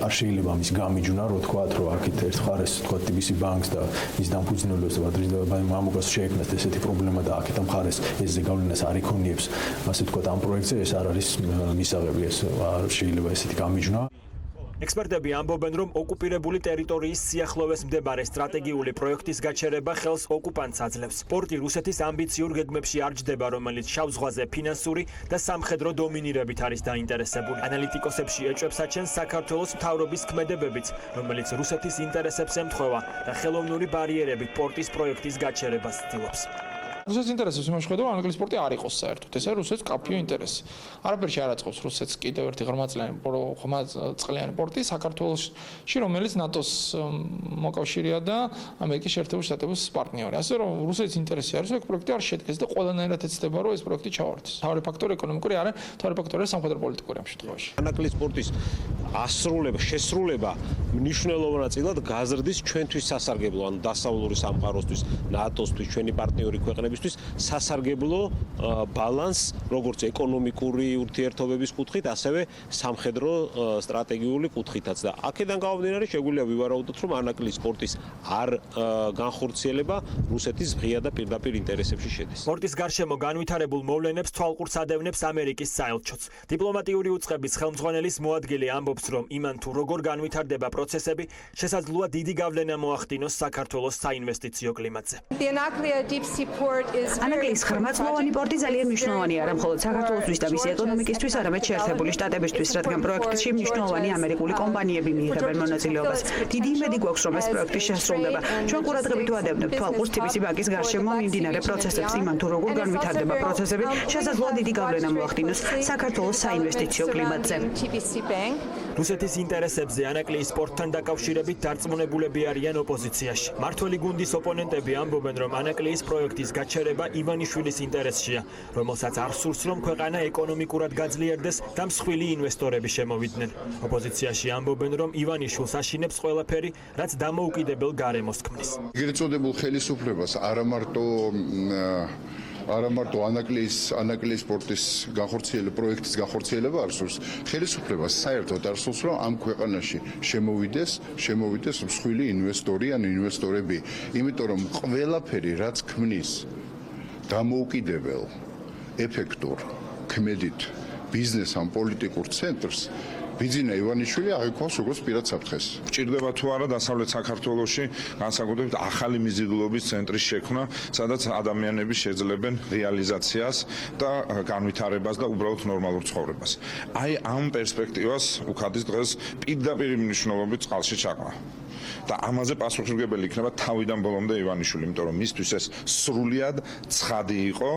[SPEAKER 9] არ შეიძლება ამის გამიჯვნა, რომ თქვათ, რომ აქეთ ერთ მხარეს თქვათ TBC ბანკს და ის დამფუძნებლებს და მამუკას შეექმნათ ესეთი პრობლემა და აქეთ ამ მხარეს ეს ზეგავლენას არ იქონიებს, ასე თქვათ ამ პროექტზე ეს არ არის მისაღები, ეს არ შეიძლება ესეთი გამიჯვნა.
[SPEAKER 21] ექსპერტები ამბობენ, რომ ოკუპირებული ტერიტორიის სიახლოვეს მდებარე სტრატეგიული პროექტის გაჩერება ხელს ოკუპანტს აძლევს. პორტი რუსეთის ამბიციურ გეგმებში არ ჯდება, რომელიც შავ ზღვაზე ფინანსური და სამხედრო დომინირებით არის დაინტერესებული. ანალიტიკოსებში ეჭვებს აჩენს საქართველოს მთავრობის ქმედებებიც, რომელიც რუსეთის ინტერესებს ემთხვევა და ხელოვნური ბარიერებით პორტის პროექტის გაჩერებას ცდილობს.
[SPEAKER 22] რუსეთის ინტერესებს იმაშხeda, რომ ანაკლის სპორტი არ იყოს საერთოდ. ეს არის რუსეთის კაფეო ინტერესი. არაფერში არ აწყობს რუსეთს კიდევ ერთი ღრმაწლიანი პორტი საქართველოში, რომელიც ნატოს მოკავშირეა და ამერიკის შეერთებული შტატების პარტნიორი. ასე რომ რუსეთის ინტერესი არის, რომ ეს პროექტი არ შედგეს და ყველანაირად ეცდება, რომ ეს პროექტი ჩავარდეს. თავი ფაქტორი ეკონომიკური არის, თავი ფაქტორია სამხედრო პოლიტიკური ამ შემთხვევაში.
[SPEAKER 23] ანაკლის სპორტის
[SPEAKER 2] ასრულება, შესრულება მნიშვნელოვნად გაზრდის ჩვენთვის სასარგებლო, ანუ დასავლური სამყაროსთვის, ნატოსთვის, ჩვენი პარტნიორი ქვეყნებისთვის სასარგებლო ბალანს, როგორც ეკონომიკური ურთიერთობების კუთხით, ასევე სამხედრო სტრატეგიული კუთხითაც და აქედან გამომდინარე შეგვიძლია ვივარაუდოთ, რომ ანაკლიის სპორტის არ განხორციელება რუსეთის ღია და პირდაპირ ინტერესებში შედის.
[SPEAKER 21] სპორტის გარშემო განვითარებულ მოვლენებს თვალყურს ადევნებს ამერიკის საელჩოც. დიპლომატიური უწყების ხელმძღვანელის მოადგილე ამბობს, რომ იმან თუ როგორ განვითარდება პროცესები, შესაძლოა დიდი გავლენა მოახდინოს საქართველოს საინვესტიციო კლიმატზე.
[SPEAKER 12] ანაკლიის ხმაწმოვანი პორტი ძალიან მნიშვნელოვანია არა მხოლოდ საქართველოსთვის და მისი ეკონომიკისთვის, არამედ შეერთებული შტატებისთვის, რადგან პროექტში მნიშვნელოვანი ამერიკული კომპანიები მიიღებენ მონაწილეობას. დიდი იმედი გვაქვს, რომ ეს პროექტი შესრულდება. ჩვენ ყურადღებით ვადევნებთ თვალყურს TBC ბანკის გარშემო მიმდინარე პროცესებს, იმან თუ როგორ განვითარდება პროცესები, შესაძლოა დიდი გავლენა მოახდინოს საქართველოს საინვესტიციო კლიმატზე.
[SPEAKER 21] რუსეთის ინტერესებზე ანაკლიის სპორტთან დაკავშირებით დარწმუნებულები არიან ოპოზიციაში. მართველი გუნდის ოპონენტები ამბობენ, რომ ანაკლიის პროექტის გაჩერება ივანიშვილის ინტერესშია, რომელსაც არ სურს, რომ ქვეყანა ეკონომიკურად გაძლიერდეს და მსხვილი ინვესტორები შემოვიდნენ. ოპოზიციაში ამბობენ, რომ ივანიშვილს აშინებს ყველაფერი, რაც დამოუკიდებელ გარემოს ქმნის.
[SPEAKER 23] ეგრეთ წოდებულ ხელისუფლებას არა მარტო ანაკლიის სპორტის პროექტის განხორციელება არ სურს, ხელისუფლებას საერთოდ არ სურს, რომ ამ ქვეყანაში შემოვიდეს მსხვილი ინვესტორი ან ინვესტორები, იმიტომ რომ ყველაფერი რაც ქმნის დამოუკიდებელ, ეფექტურ, ქმედით ბიზნეს ან პოლიტიკურ ცენტრს ბიძინა ივანიშვილი აღიქვავს როგორც პირად საფრთხეს.
[SPEAKER 6] ჭირდება თუ არა დასავლეთ საქართველოში განსაკუთრებით ახალი მიზიდულობის ცენტრის შექმნა, სადაც ადამიანები შეძლებენ რეალიზაციას და განვითარებას და უბრალოდ ნორმალურ ცხოვრებას. აი ამ პერსპექტივას უხადის დღეს პირდაპირ მნიშვნელობით წყალში ჩაყრა. და ამაზე პასუხისმგებელი იქნება თავიდან ბოლომდე ივანიშვილი, იმიტომ რომ მისთვის ეს სრულიად ცხადი იყო,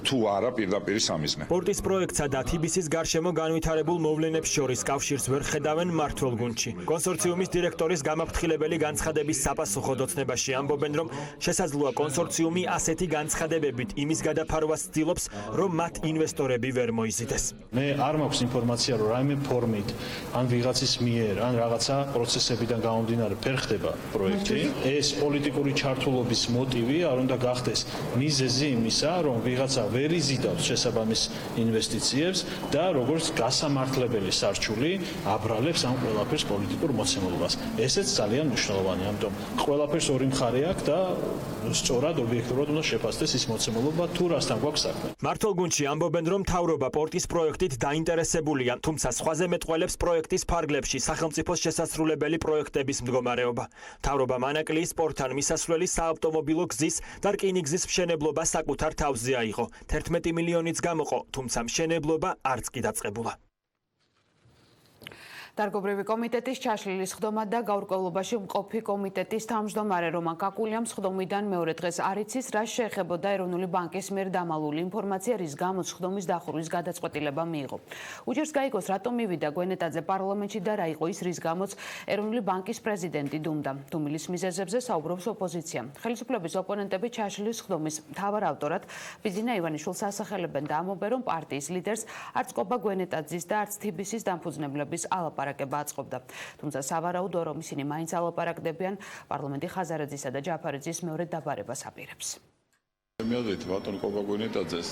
[SPEAKER 6] თუ არა პირდაპირ სამიზნე.
[SPEAKER 21] სპორტის პროექტსა და TBC-ის გარშემო განვითარებულ მოვლენებს შორის კავშირს ვერ ხედავენ მმართველ გუნდში. კონსორციუმის დირექტორის გამაფრთხილებელი განცხადების საპასუხოდ ოცნებაში ამბობენ, რომ შესაძლოა კონსორციუმი ასეთი განცხადებებით იმის გადაფარვას ცდილობს, რომ მათ ინვესტორები ვერ მოიზიდეს.
[SPEAKER 9] მე არ მაქვს ინფორმაცია, რომ რაიმე ფორმით ან ვიღაცის მიერ ან რაღაცა პროცესებიდან გამომდინარე ხდება პროექტი. ეს პოლიტიკური ჩართულობის მოტივი არ უნდა გახდეს მიზეზი იმისა, რომ ვიღაცა ვერ იზიდავს შესაბამის ინვესტიციებს და როგორც გასამართლებელი სარჩული აბრალებს ამ ყველაფერს პოლიტიკურ მოცემულობას. ესეც ძალიან მნიშვნელოვანია, ამიტომ ყველაფერს ორი მხარე აქვს და სწორად ობიექტურად უნდა შეფასდეს ის მოცემულობა, თუ რასთან გვაქვს საქმე.
[SPEAKER 21] მართლ გუნდში ამბობენ, რომ მთავრობა პორტის პროექტით დაინტერესებულია, თუმცა სხვაზე მეტყველებს პროექტის ფარგლებში სახელმწიფოს შესასრულებელი პროექტების მდგომარეობა. მთავრობამ ანაკლიის სპორტთან მისასვლელი საავტომობილო გზის და რკინიგზის მშენებლობა საკუთარ თავზე აიღო. 11 მილიონიც გამოყო, თუმცა მშენებლობა არც კი დაწყებულა.
[SPEAKER 1] დარგობრივი კომიტეტის ჩაშლილის ხდომა და გაურკვევლობაში მყოფი კომიტეტის თავმჯდომარე რომან კაკულიამ ხდომიდან მეორე დღეს არ იცის, რა შეეხებოდა ეროვნული ბანკის მიერ დამალული ინფორმაცია, რის გამოც ხდომის დახურვის გადაწყვეტილება მიიღო. უჯერს გაიგოს, რატომ მივიდა გვენეტაძე პარლამენტში და რა იყო ის, რის გამოც ეროვნული ბანკის პრეზიდენტი დუმდა. დუმილის მიზეზებზე საუბრობს ოპოზიცია. ხელისუფლების ოპონენტები ჩაშლილის ხდომის მთავარ ავტორად ბიძინა ივანიშვილს ასახელებენ და ამბობენ, რომ პარტიის ლიდერს არც კობა გვენეტაძის და არც TBC-ის დამფუძნებლების ალაპარაკება აწყობდა. თუმცა სავარაუდოა, რომ ისინი მაინც ალაპარაკდებიან პარლამენტი ხაზარაძისა და ჯაფარიძის მეორე დაბარებას აპირებს.
[SPEAKER 24] მეადეთ ბატონ კობა გვენეტაძეს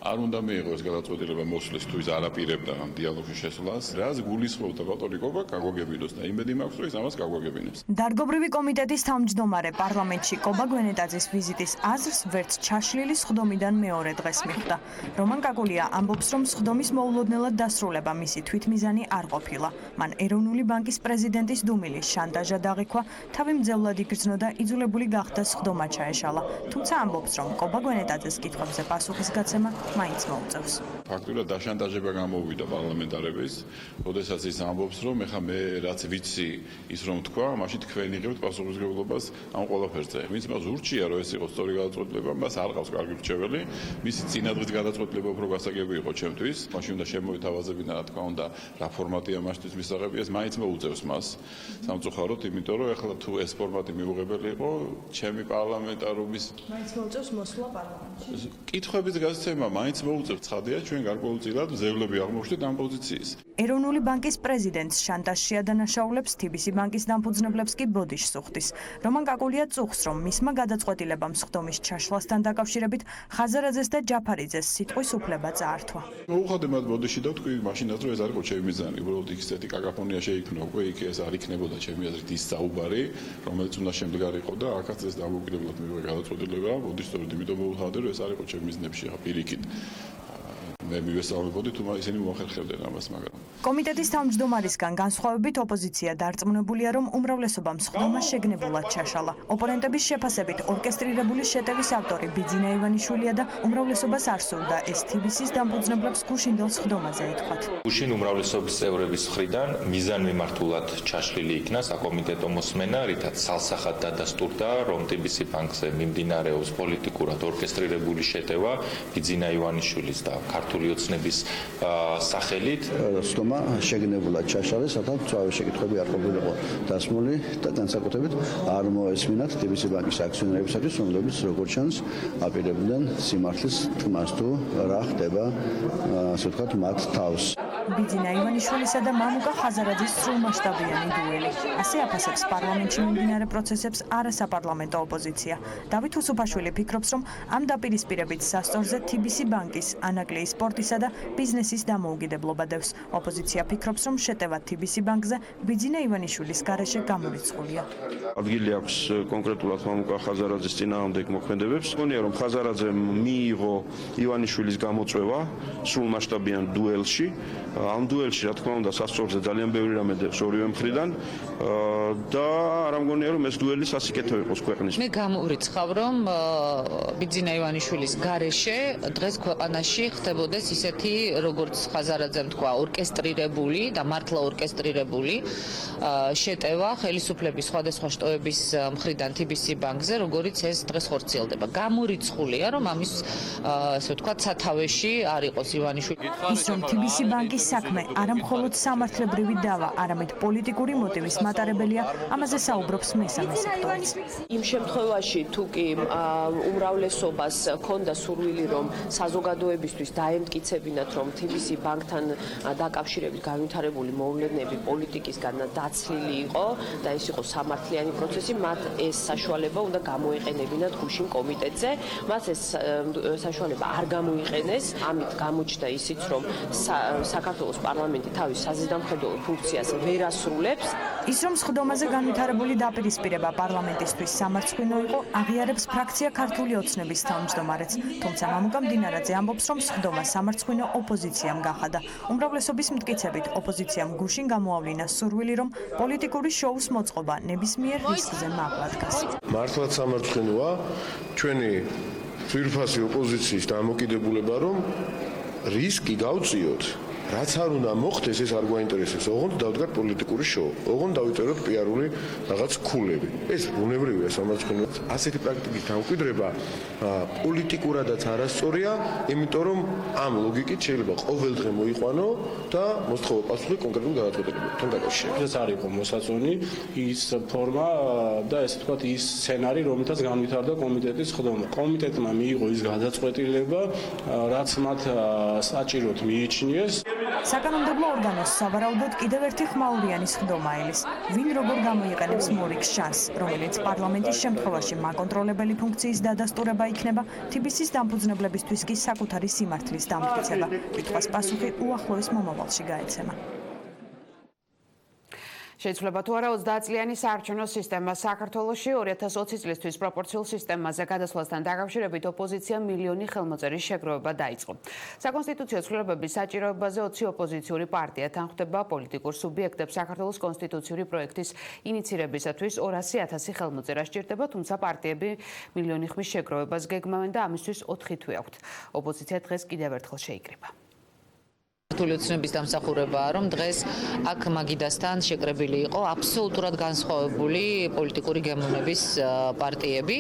[SPEAKER 24] არ უნდა მიიღოს გადაწყვეტილება მოსვლის თუ ის არაპირებდა ამ დიალოგში შესვლას. რაც გულისხმობდა ბატონი კობა გაგვაგებინოს და იმედი მაქვს, რომ ის ამას გაგვაგებინებს.
[SPEAKER 25] დარგობრივი კომიტეტის თავმჯდომარე პარლამენტში კობა გვენეტაძის ვიზიტის აზრს ვერც ჩაშლილის ხდომიდან მეორე დღეს მიხვდა. რომან კაკულია ამბობს, რომ ხდომის მოულოდნელად დასრულება მისი თვითმიზანი არ ყოფილა. მან ეროვნული ბანკის პრეზიდენტის დუმილის შანტაჟად აღიქვა, თავი მძევლად იგრძნო და იძულებული გახდა ხდომა ჩაეშალა. თუმცა ამბობს, რომ კობა გვენეტაძეს კითხვებზე პასუხის გაცემა მაინც მოუწევს.
[SPEAKER 24] ფაქტურად დაშანტაჟება გამოვიდა პარლამენტარების, როდესაც ის ამბობს, რომ ეხა მე რაც ვიცი ის რომ თქვა, მაშინ თქვენ იღებთ პასუხისმგებლობას ამ ყველაფერზე. ვინც მას ურჩია, რომ ეს იყოს სწორი გადაწყვეტილება, მას არ ყავს კარგი რჩეველი, მისი წინადღის გადაწყვეტილება უფრო გასაგები იყო ჩემთვის. მაშინ უნდა შემოითავაზებინა, რა თქმა უნდა, რა ფორმატია მასთვის მისაღებია, ეს მაინც მოუწევს მას. სამწუხაროდ, იმიტომ რომ ეხლა თუ ეს ფორმატი მიუღებელი იყო, ჩემი პარლამენტარობის
[SPEAKER 25] მაინც მოუწევს მოსვლა პარლამენტში.
[SPEAKER 24] კითხვების გასცემა მაინც მოუწევთ ცხადია ჩვენ გარკვეულწილად ზევლები აღმოჩნდეთ ამ პოზიციის.
[SPEAKER 25] ეროვნული ბანკის პრეზიდენტს შანტაჟში ადანაშაულებს TBC ბანკის დამფუძნებლებს კი ბოდიშს უხდის. რომან კაკულია წუხს, რომ მისმა გადაწყვეტილებამ სხდომის ჩაშლასთან დაკავშირებით ხაზარაძეს და ჯაფარიძეს სიტყვის უფლება წაართვა.
[SPEAKER 24] მოუხადე მათ ბოდიში და თქვი მაშინაც რომ ეს არ იყო ჩემი მიზანი, უბრალოდ ისეთი კაკაფონია შეიქმნა უკვე იქ ეს არ იქნებოდა ჩემი აზრით ის საუბარი, რომელიც უნდა შემდეგ არ იყო და აქაც ეს დამოუკიდებლად მივიღე გადაწყვეტილება, ბოდიშს სწორედ იმიტომ მოუხადე რომ ეს არ იყო ჩემი მიზნებში პირიქით. მე მივესალმებოდი თუ ისინი მოახერხებდნენ ამას, მაგრამ
[SPEAKER 25] კომიტეტის თავმჯდომარისგან განსხვავებით ოპოზიცია დარწმუნებულია, რომ უმრავლესობამ სხდომა შეგნებულად ჩაშალა. ოპონენტების შეფასებით ორკესტრირებული შეტევის ავტორი ბიძინა ივანიშვილია და უმრავლესობას არ სურდა ეს TBC-ის დამფუძნებლებს გუშინდელ სხდომაზე ეთქვათ.
[SPEAKER 5] გუშინ უმრავლესობის წევრების მხრიდან მიზანმიმართულად ჩაშლილი იქნა საკომიტეტო მოსმენა, რითაც სალსახად დადასტურდა, რომ TBC ბანკზე მიმდინარეობს პოლიტიკურად ორკესტრირებული შეტევა ბიძინა ივანიშვილის და ქართული ოცნების სახელით.
[SPEAKER 7] სხდომა შეგნებულად ჩაშალეს, სადაც მწვავე შეკითხვები არ ყოფილიყო დასმული და განსაკუთრებით არ მოესმინათ TBC ბანკის აქციონერებისათვის, რომლებიც როგორც ჩანს აპირებდნენ სიმართლის თმას თუ რა ხდება, ასე ვთქვათ, მათ თავს.
[SPEAKER 25] ბიძინა ივანიშვილისა და მამუკა ხაზარაძის სრულმასშტაბიანი დუელი. ასე აფასებს პარლამენტში მიმდინარე პროცესებს არასაპარლამენტო ოპოზიცია. დავით უსუფაშვილი ფიქრობს, რომ ამ დაპირისპირებით სასწორზე TBC ბანკის, ანაკლიის სპორტისა და ბიზნესის დამოუკიდებლობა დევს. ოპოზიცია ფიქრობს, რომ შეტევა TBC ბანკზე ბიძინა ივანიშვილის გარეშე გამორიცხულია.
[SPEAKER 8] ადგილი აქვს კონკრეტულად მამუკა ხაზარაძის წინააღმდეგ მოქმედებებს. მგონია, რომ ხაზარაძემ მიიღო ივანიშვილის გამოწვევა სრულმასშტაბიან დუელში. ამ დუელში, რა თქმა უნდა, სასწორზე ძალიან ბევრი რამე დევს ორივე მხრიდან და არ მგონია, რომ ეს დუელი სასიკეთო იყოს ქვეყნის.
[SPEAKER 10] მე გამურიცხავ, რომ ბიძინა ივანიშვილის გარეშე დღეს ქვეყანაში ხდებოდეს ისეთი, როგორც ხაზარაძემ თქვა, ორკესტრირებული და მართლა ორკესტრირებული შეტევა ხელისუფლების სხვადასხვა შტოების მხრიდან TBC ბანკზე, როგორიც ეს დღეს ხორციელდება. გამურიცხულია, რომ ამის ასე ვთქვათ, სათავეში არ იყოს ივანიშვილი.
[SPEAKER 25] ის რომ TBC ბანკის საქმე არა მხოლოდ სამართლებრივი დავა, არამედ პოლიტიკური მოტივის მატარებელია, ამაზე საუბრობს მესამე სექტორიც.
[SPEAKER 11] იმ შემთხვევაში თუ კი უმრავლესობას ქონდა სურვილი, რომ საზოგადოებისთვის დაემტკიცებინათ, რომ TBC ბანკთან დაკავშირებით განვითარებული მოვლენები პოლიტიკისგან დაცლილი იყო და ეს იყო სამართლიანი პროცესი, მათ ეს საშუალება უნდა გამოიყენებინათ გუშინ კომიტეტზე. მას ეს საშუალება არ გამოიყენეს, ამით გამოჩნდა ისიც, რომ საქართველოს პარლამენტი თავის საზედამხედველო ფუნქციას ვერ ასრულებს.
[SPEAKER 25] ის რომ სხდომაზე განვითარებული დაპირისპირება პარლამენტისთვის სამარცხვინო იყო, აღიარებს ფრაქცია ქართული ოცნების თავმჯდომარეც. თუმცა მამუკა მდინარაძე ამბობს, რომ სხდომა სამარცხვინო ოპოზიციამ გახადა. უმრავლესობის მტკიცებით ოპოზიციამ გუშინ გამოავლინა სურვილი, რომ პოლიტიკური შოუს მოწყობა ნებისმიერ რისკზე მაღლა დგას.
[SPEAKER 23] მართლაც სამარცხვინოა ჩვენი ძვირფასი ოპოზიციის დამოკიდებულება, რომ რისკი გავწიოთ. რაც არ უნდა მოხდეს, ეს არ გვაინტერესებს. ოღონდ დავდგათ პოლიტიკური შოუ. ოღონდ დავიწეროთ პიარული რაღაც ქულები. ეს ბუნებრივია სამარცხვინო. ასეთი პრაქტიკის დამკვიდრება პოლიტიკურადაც არასწორია, იმიტომ რომ ამ ლოგიკით შეიძლება ყოველ დღე მოიყვანო და მოსთხოვო პასუხი კონკრეტულ გადაწყვეტილებებთან დაკავშირებით.
[SPEAKER 26] ეს არ იყო მოსაწონი ის ფორმა და ესე ვთქვათ ის სცენარი, რომელთაც განვითარდა კომიტეტის სხდომა. კომიტეტმა მიიღო ის გადაწყვეტილება, რაც მათ საჭიროდ მიიჩნიეს.
[SPEAKER 25] საკანონმდებლო ორგანოს სავარაუდოდ კიდევ ერთი ხმაურიანი სხდომა ელის. ვინ როგორ გამოიყენებს მორიგ შანსს, რომელიც პარლამენტის შემთხვევაში მაკონტროლებელი ფუნქციის დადასტურება იქნება, TBC-ის დამფუძნებლებისთვის კი საკუთარი სიმართლის დამტკიცება. კითხვას პასუხი უახლოეს მომავალში გაეცემა.
[SPEAKER 1] შეიძლება თუ არა 30 წლიანი საარჩევნო სისტემა საქართველოში 2020 წლისთვის პროპორციულ სისტემაზე გადასვლასთან დაკავშირებით ოპოზიციამ მილიონი ხელმოწერის შეგროვება დაიწყო. საკონსტიტუციო ცვლილებების საჭიროებაზე 20 ოპოზიციური პარტია თანხმდება პოლიტიკურ სუბიექტებს საქართველოს კონსტიტუციური პროექტის ინიცირებისათვის 200,000 ხელმოწერა სჭირდება, თუმცა პარტიები მილიონი ხმის შეგროვებას გეგმავენ და ამისთვის 4 თვე აქვთ. ოპოზიცია დღეს კიდევ ერთხელ შეიკრიბა.
[SPEAKER 10] ქართული ოცნების დამსახურებაა, რომ დღეს აქ მაგიდასთან შეკრებილი იყო აბსოლუტურად განსხვავებული პოლიტიკური გემოვნების პარტიები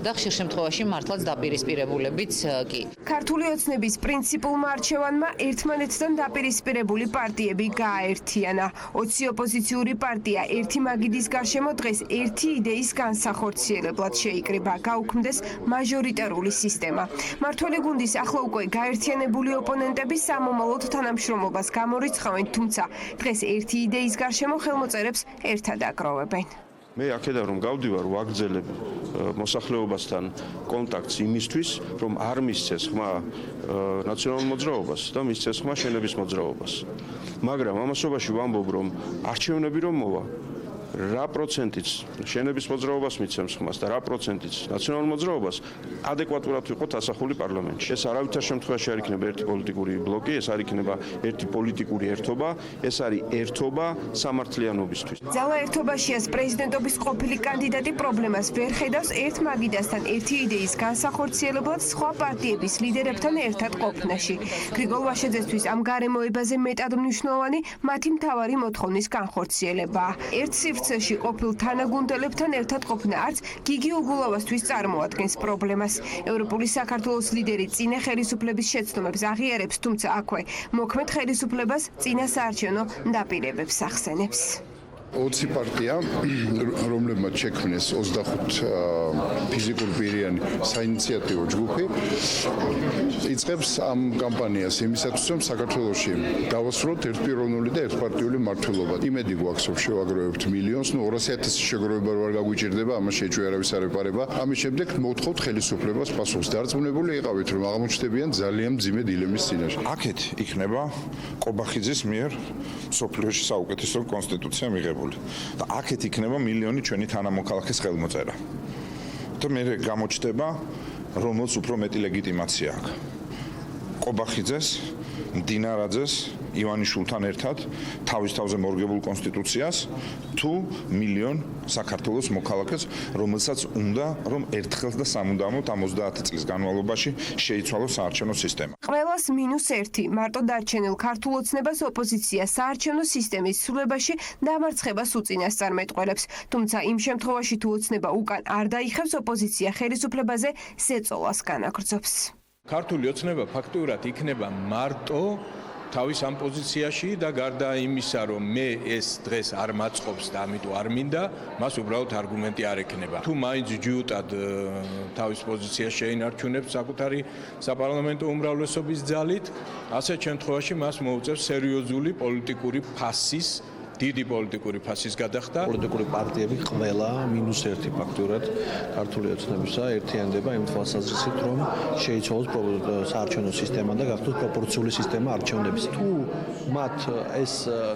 [SPEAKER 10] და ხშირ შემთხვევაში მართლაც დაპირისპირებულებიც კი.
[SPEAKER 3] ქართული ოცნების პრინციპულმა არჩევანმა ერთმანეთთან დაპირისპირებული პარტიები გააერთიანა. 20 ოპოზიციური პარტია ერთი მაგიდის გარშემო დღეს ერთი იდეის განსახორციელებლად შეიკრიბა, გაუქმდეს მაჟორიტარული სისტემა. მართველი გუნდის ახლა უკვე გაერთიანებული ოპონენტები სამომავლოდ თანამშრომლობას გამორიცხავენ, თუმცა დღეს ერთი იდეის გარშემო ხელმოწერებს ერთად აკროვებენ.
[SPEAKER 8] მე აქედან რომ გავდივარ, ვაგრძელებ მოსახლეობასთან კონტაქტს იმისთვის, რომ არ მისცეს ხმა ნაციონალურ მოძრაობას და მისცეს ხმა შენების მოძრაობას. მაგრამ ამასობაში ვამბობ, რომ არჩევნები რომ მოვა, რა პროცენტიც შენების მოძრაობას მიცემს ხმას და რა პროცენტიც ნაციონალურ მოძრაობას ადეკვატურად ვიყოთ ასახული პარლამენტში. ეს არავითარ შემთხვევაში არ იქნება ერთი პოლიტიკური ბლოკი, ეს არ იქნება ერთი პოლიტიკური ერთობა, ეს არის ერთობა სამართლიანობისთვის.
[SPEAKER 3] ძალა ერთობაშიას პრეზიდენტობის ყოფილი კანდიდატი პრობლემას ვერ ხედავს ერთ მაგიდასთან ერთი იდეის განსახორციელებლად სხვა პარტიების ლიდერებთან ერთად ყოფნაში. გრიგოლ ვაშაძესთვის ამ გარემოებაზე მეტად მნიშვნელოვანი მათი მთავარი მოთხოვნის განხორციელებაა. ერთ სივრცეში ყოფილ თანაგუნდელებთან ერთად ყოფნა არც გიგი უგულავასთვის წარმოადგენს პრობლემას. ევროპული საქართველოს ლიდერი წინა ხელისუფლების შეცდომებს აღიარებს, თუმცა აქვე მოქმედ ხელისუფლებას წინა საარჩევნო დაპირებებს ახსენებს.
[SPEAKER 23] 20 პარტია, რომლებმაც შექმნეს 25 ფიზიკურ პირიანი საინიციატივო ჯგუფი, იწყებს ამ კამპანიას იმისათვის, რომ საქართველოში დავასრულოთ ერთპიროვნული და ერთპარტიული მმართველობა. იმედი გვაქვს, რომ შევაგროვებთ მილიონს, 200,000 შეგროვება არ გაგვიჭირდება, ამას შეჭვი არავის არ ეპარება. ამის შემდეგ მოვთხოვთ ხელისუფლებას პასუხს. დარწმუნებული იყავით, რომ აღმოჩნდებიან ძალიან მძიმე დილემის წინაშე. აქეთ იქნება ყობახიძის მიერ სოფლიოში საუკეთესო კონსტიტუცია მიღებული. და აქეთ იქნება მილიონი ჩვენი თანამოქალაქის ხელმოწერა. და მე გამოჩნდება, რომელს უფრო მეტი ლეგიტიმაცია აქვს. ყობახიძეს, მდინარაძეს, ივანიშვილთან ერთად თავის თავზე მორგებულ კონსტიტუციას თუ მილიონ საქართველოს მოქალაქეს, რომელსაც უნდა რომ ერთხელ და სამუდამოდ ამ 30 წლის განმავლობაში შეიცვალოს საარჩევნო სისტემა.
[SPEAKER 3] ყველას -1 მარტო დარჩენილ ქართულ ოცნებას ოპოზიცია საარჩევნო სისტემის ცვლილებაში დამარცხებას უწინასწარ მეტყველებს. თუმცა იმ შემთხვევაში თუ ოცნება უკან არ დაიხევს, ოპოზიცია ხელისუფლებაზე ზეწოლას განაგრძობს.
[SPEAKER 4] ქართული ოცნება ფაქტურად იქნება მარტო თავის ამ პოზიციაში და გარდა იმისა, რომ მე ეს დღეს არ მაწყობს და ამიტომ არ მინდა, მას უბრალოდ არგუმენტი არ ექნება. თუ მაინც ჯიუტად თავის პოზიციას შეინარჩუნებს საკუთარი საპარლამენტო უმრავლესობის ძალით, ასეთ შემთხვევაში მას მოუწევს სერიოზული პოლიტიკური ფასის დიდი პოლიტიკური ფასის გადახდა.
[SPEAKER 15] პოლიტიკური პარტიები ყველა -1 ფაქტურად ქართული ოცნებისა ერთიანდება იმ თვალსაზრისით, რომ შეიცვალოს საარჩევნო სისტემა და გახდოს პროპორციული სისტემა არჩევნების. თუ მათ ეს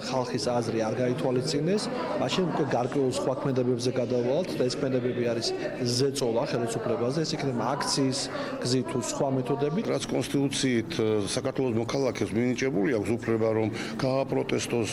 [SPEAKER 15] ხალხის აზრი არ გაითვალისწინეს, მაშინ უკვე გარკვეულ სხვა ქმედებებზე გადავალთ და ეს ქმედებები არის ზეწოლა ხელისუფლებაზე, ეს იქნება აქციის გზით თუ სხვა მეთოდებით.
[SPEAKER 16] რაც კონსტიტუციით საქართველოს მოქალაქეს მინიჭებული აქვს უფლება, რომ გააპროტესტოს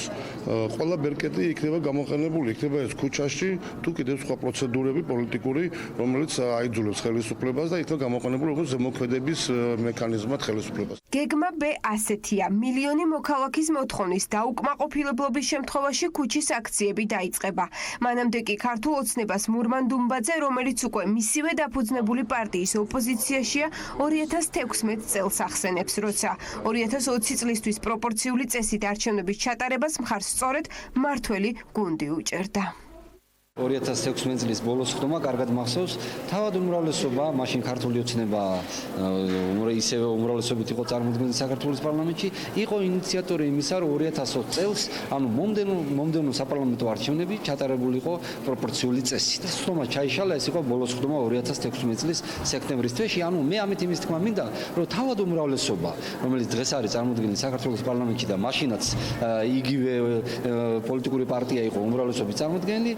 [SPEAKER 16] ყველა ბერკეტი იქნება გამოყენებული, იქნება ეს ქუჩაში თუ კიდევ სხვა პროცედურები პოლიტიკური, რომელიც აიძულებს ხელისუფლებას და იქნება გამოყენებული როგორც ზემოქმედების მექანიზმად ხელისუფლებას.
[SPEAKER 3] გეგმა B ასეთია: მილიონი მოქალაქის მოთხოვნის დაუკმაყოფილებლობის შემთხვევაში ქუჩის აქციები დაიწყება. მანამდე კი ქართულ ოცნებას მურმან დუმბაძე, რომელიც უკვე მისივე დაფუძნებული პარტიის ოპოზიციაშია, 2016 წელს ახსენებს, როცა 2020 წლისთვის პროპორციული წესით არჩევნების ჩატარებას მხარს სწორედ მართველი გუნდი უჭერდა.
[SPEAKER 15] 2016 წლის ბოლოს ხდომა კარგად მახსოვს, თავად უმრავლესობა, მაშინ ქართული ოცნება ისევე უმრავლესობით იყო წარმოქმნილი საქართველოს პარლამენტში, იყო ინიციატორი იმისა, რომ 2020 წელს, ანუ მომდევნო საპარლამენტო არჩევნები ჩატარებული იყო პროპორციული წესით. ხდომა ჩაიშალა, ეს იყო ბოლოს ხდომა 2016 წლის სექტემბრის თვეში, ანუ მე ამით იმის თქმა მინდა, რომ თავად უმრავლესობა, რომელიც დღეს არის წარმოქმნილი საქართველოს პარლამენტში და მაშინაც იგივე პოლიტიკური პარტია იყო უმრავლესობის წარმოქმნილი,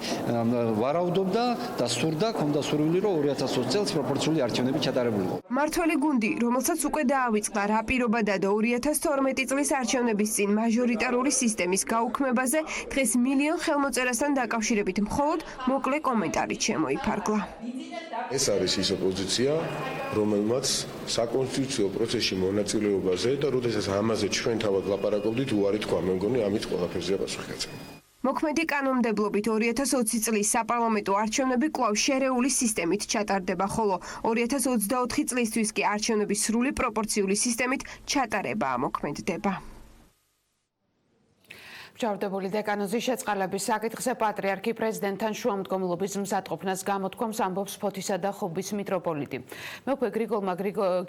[SPEAKER 15] ვარაუდობდა და სურდა, ქონდა სურვილი, რომ 2020 წელს პროპორციული არჩევნები ჩატარებულიყო.
[SPEAKER 3] მართველი გუნდი, რომელსაც უკვე დაავიწყდა რა პირობა დადო 2012 წლის არჩევნების წინ მაჟორიტარული სისტემის გაუქმებაზე, დღეს მილიონ ხელმოწერასთან დაკავშირებით მხოლოდ მოკლე კომენტარით შემოიფარგლა.
[SPEAKER 13] ეს არის ის ოპოზიცია, რომელმაც საკონსტიტუციო პროცესში მონაწილეობაზე და როდესაც ამაზე ჩვენ თავად ლაპარაკობდით, უარი თქვა, მე მგონი ამით ყველაფერზეა პასუხი გაცემა.
[SPEAKER 3] მოქმედი კანონმდებლობით 2020 წლის საპარლამენტო არჩევნები კვლავ შერეული სისტემით ჩატარდება, ხოლო 2024 წლისთვის კი არჩევნების სრული პროპორციული სისტემით ჩატარება ამოქმედდება.
[SPEAKER 1] მჯავრდებული დეკანოზის შეწყალების საკითხზე პატრიარქი პრეზიდენტთან შუამდგომლობის მზადყოფნას გამოთქვამს, ამბობს ფოთისა და ხობის მიტროპოლიტი. მეუღლე გრიგოლმა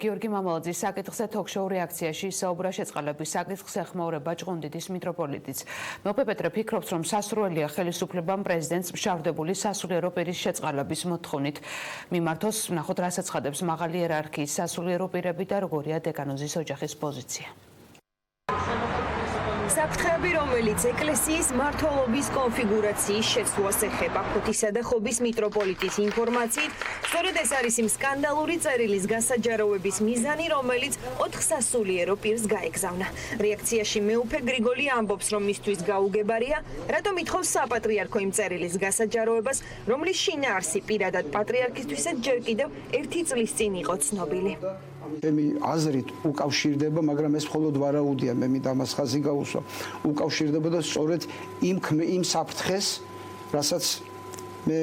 [SPEAKER 1] გიორგი მამალაძის საკითხზე თოქ-შოუ რეაქციაში ისაუბრა შეწყალების საკითხს ეხმაურება ჭყონდიდის მიტროპოლიტიც. მეუღლე პეტრე ფიქრობს, რომ სასურველია ხელისუფლებამ პრეზიდენტს მჟავრდებული სასულიერო პირის შეწყალების მოთხოვნით მიმართოს. ნახოთ, რას აცხადებს მაღალი იერარქიის სასულიერო პირები და როგორია დეკანოზის ოჯახის პოზიცია.
[SPEAKER 25] საფრთხეები, რომელიც ეკლესიის მმართველობის კონფიგურაციის შეცვლას ეხება, ფოთისა და ხობის მიტროპოლიტის ინფორმაციით, სწორედ ეს არის იმ სკანდალური წერილის გასაჯაროების მიზანი, რომელიც 4 სასულიერო პირს გაეგზავნა. რეაქციაში მეუფე გრიგოლი ამბობს, რომ მისთვის გაუგებარია, რატომ ითხოვს საპატრიარქო იმ წერილის გასაჯაროებას, რომლის შინაარსი პირადად პატრიარქისთვისაც ჯერ კიდევ 1 წლის წინ იყო ცნობილი.
[SPEAKER 14] ჩემი აზრით უკავშირდება, მაგრამ ეს მხოლოდ ვარაუდია, მე მინდა ამას ხაზი გაუსვა. უკავშირდება და სწორედ იმ საფრთხეს, რასაც მე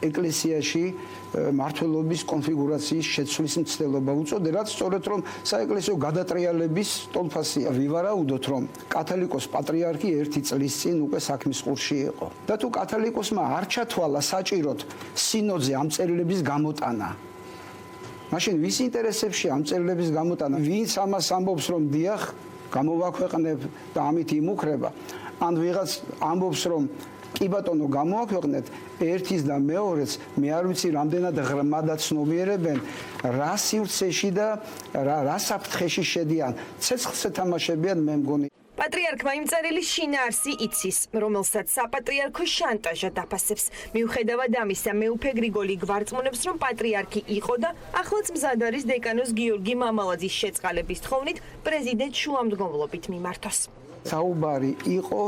[SPEAKER 14] ეკლესიაში მმართველობის კონფიგურაციის შეცვლის მცდელობა უწოდე, რაც სწორედ რომ საეკლესიო გადატრიალების ტოლფასია. ვივარაუდოთ, რომ კათოლიკოს პატრიარქი 1 წლის წინ უკვე საქმის ყურში იყო. და თუ კათოლიკოსმა არ ჩათვალა საჭიროდ სინოდზე ამ წერილების გამოტანა, მაშინ ვის ინტერესებში ამ წერილების გამოტანა, ვინც ამას ამბობს, რომ დიახ, გამოვაქვეყნებ და ამით იმუქრება, ან ვიღაც ამბობს, რომ კი ბატონო გამოაქვეყნეთ, ერთის და მეორეც მე არ ვიცი რამდენად ღრმადად ცნობიერებენ რა სივრცეში და რა საფრთხეში შედიან. ცეცხლს ეთამაშებიან, მე მგონი.
[SPEAKER 25] პატრიარქმა იმ წერილის შინაარსი იცის, რომელსაც საპატრიარქო შანტაჟად დაფასებს. მიუხედავად ამისა, მეუფე გრიგოლი გვარწმუნებს, რომ პატრიარქი იყო და ახლაც მზად არის დეკანოზ გიორგი მამალაძის შეწყალების თხოვნით პრეზიდენტ შუამდგომლობით მიმართოს.
[SPEAKER 14] საუბარი იყო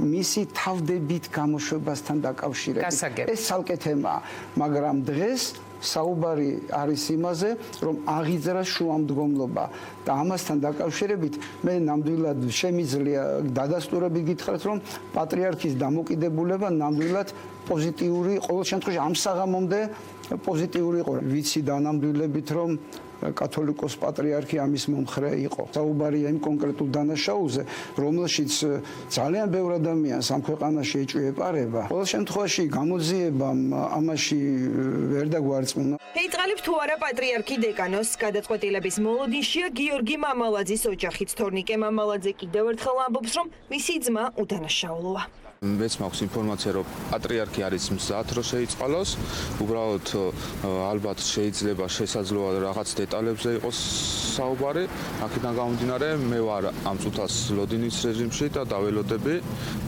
[SPEAKER 14] მისი თავდებით გამოშვებასთან დაკავშირებით. ეს ცალკე თემაა, მაგრამ დღეს საუბარი არის იმაზე, რომ აღიძრა შუამდგომლობა და ამასთან დაკავშირებით მე ნამდვილად შემიძლია დადასტურებით გითხრათ, რომ პატრიარქის დამოკიდებულება ნამდვილად პოზიტიური, ყოველ შემთხვევაში ამ საღამომდე პოზიტიური იყო. ვიცი დანამდვილებით, რომ კათოლიკოს პატრიარქი ამის მომხრე იყო. საუბარია იმ კონკრეტულ დანაშაულზე, რომელშიც ძალიან ბევრ ადამიანს ამ ქვეყანაში ეჭვიეპარება. ყოველ შემთხვევაში გამოძიებამ ამაში ვერ დაგვარწმუნა.
[SPEAKER 25] ეიწყალებს თუ არა პატრიარქი დეკანოს გადაწყვეტილების მოლოდინშია გიორგი მამალაძის ოჯახიც. თორნიკე მამალაძე კიდევ ერთხელ ამბობს, რომ მისი ძმა უდანაშაულოა.
[SPEAKER 17] მეც მაქვს ინფორმაცია, რომ პატრიარქი არის მზად, რომ შეიწყალოს. უბრალოდ ალბათ შეიძლება შესაძლოა რაღაც დეტალებზე იყოს საუბარი. აქედან გამომდინარე, მე ვარ ამ წუთას ლოდინის რეჟიმში და დაველოდები,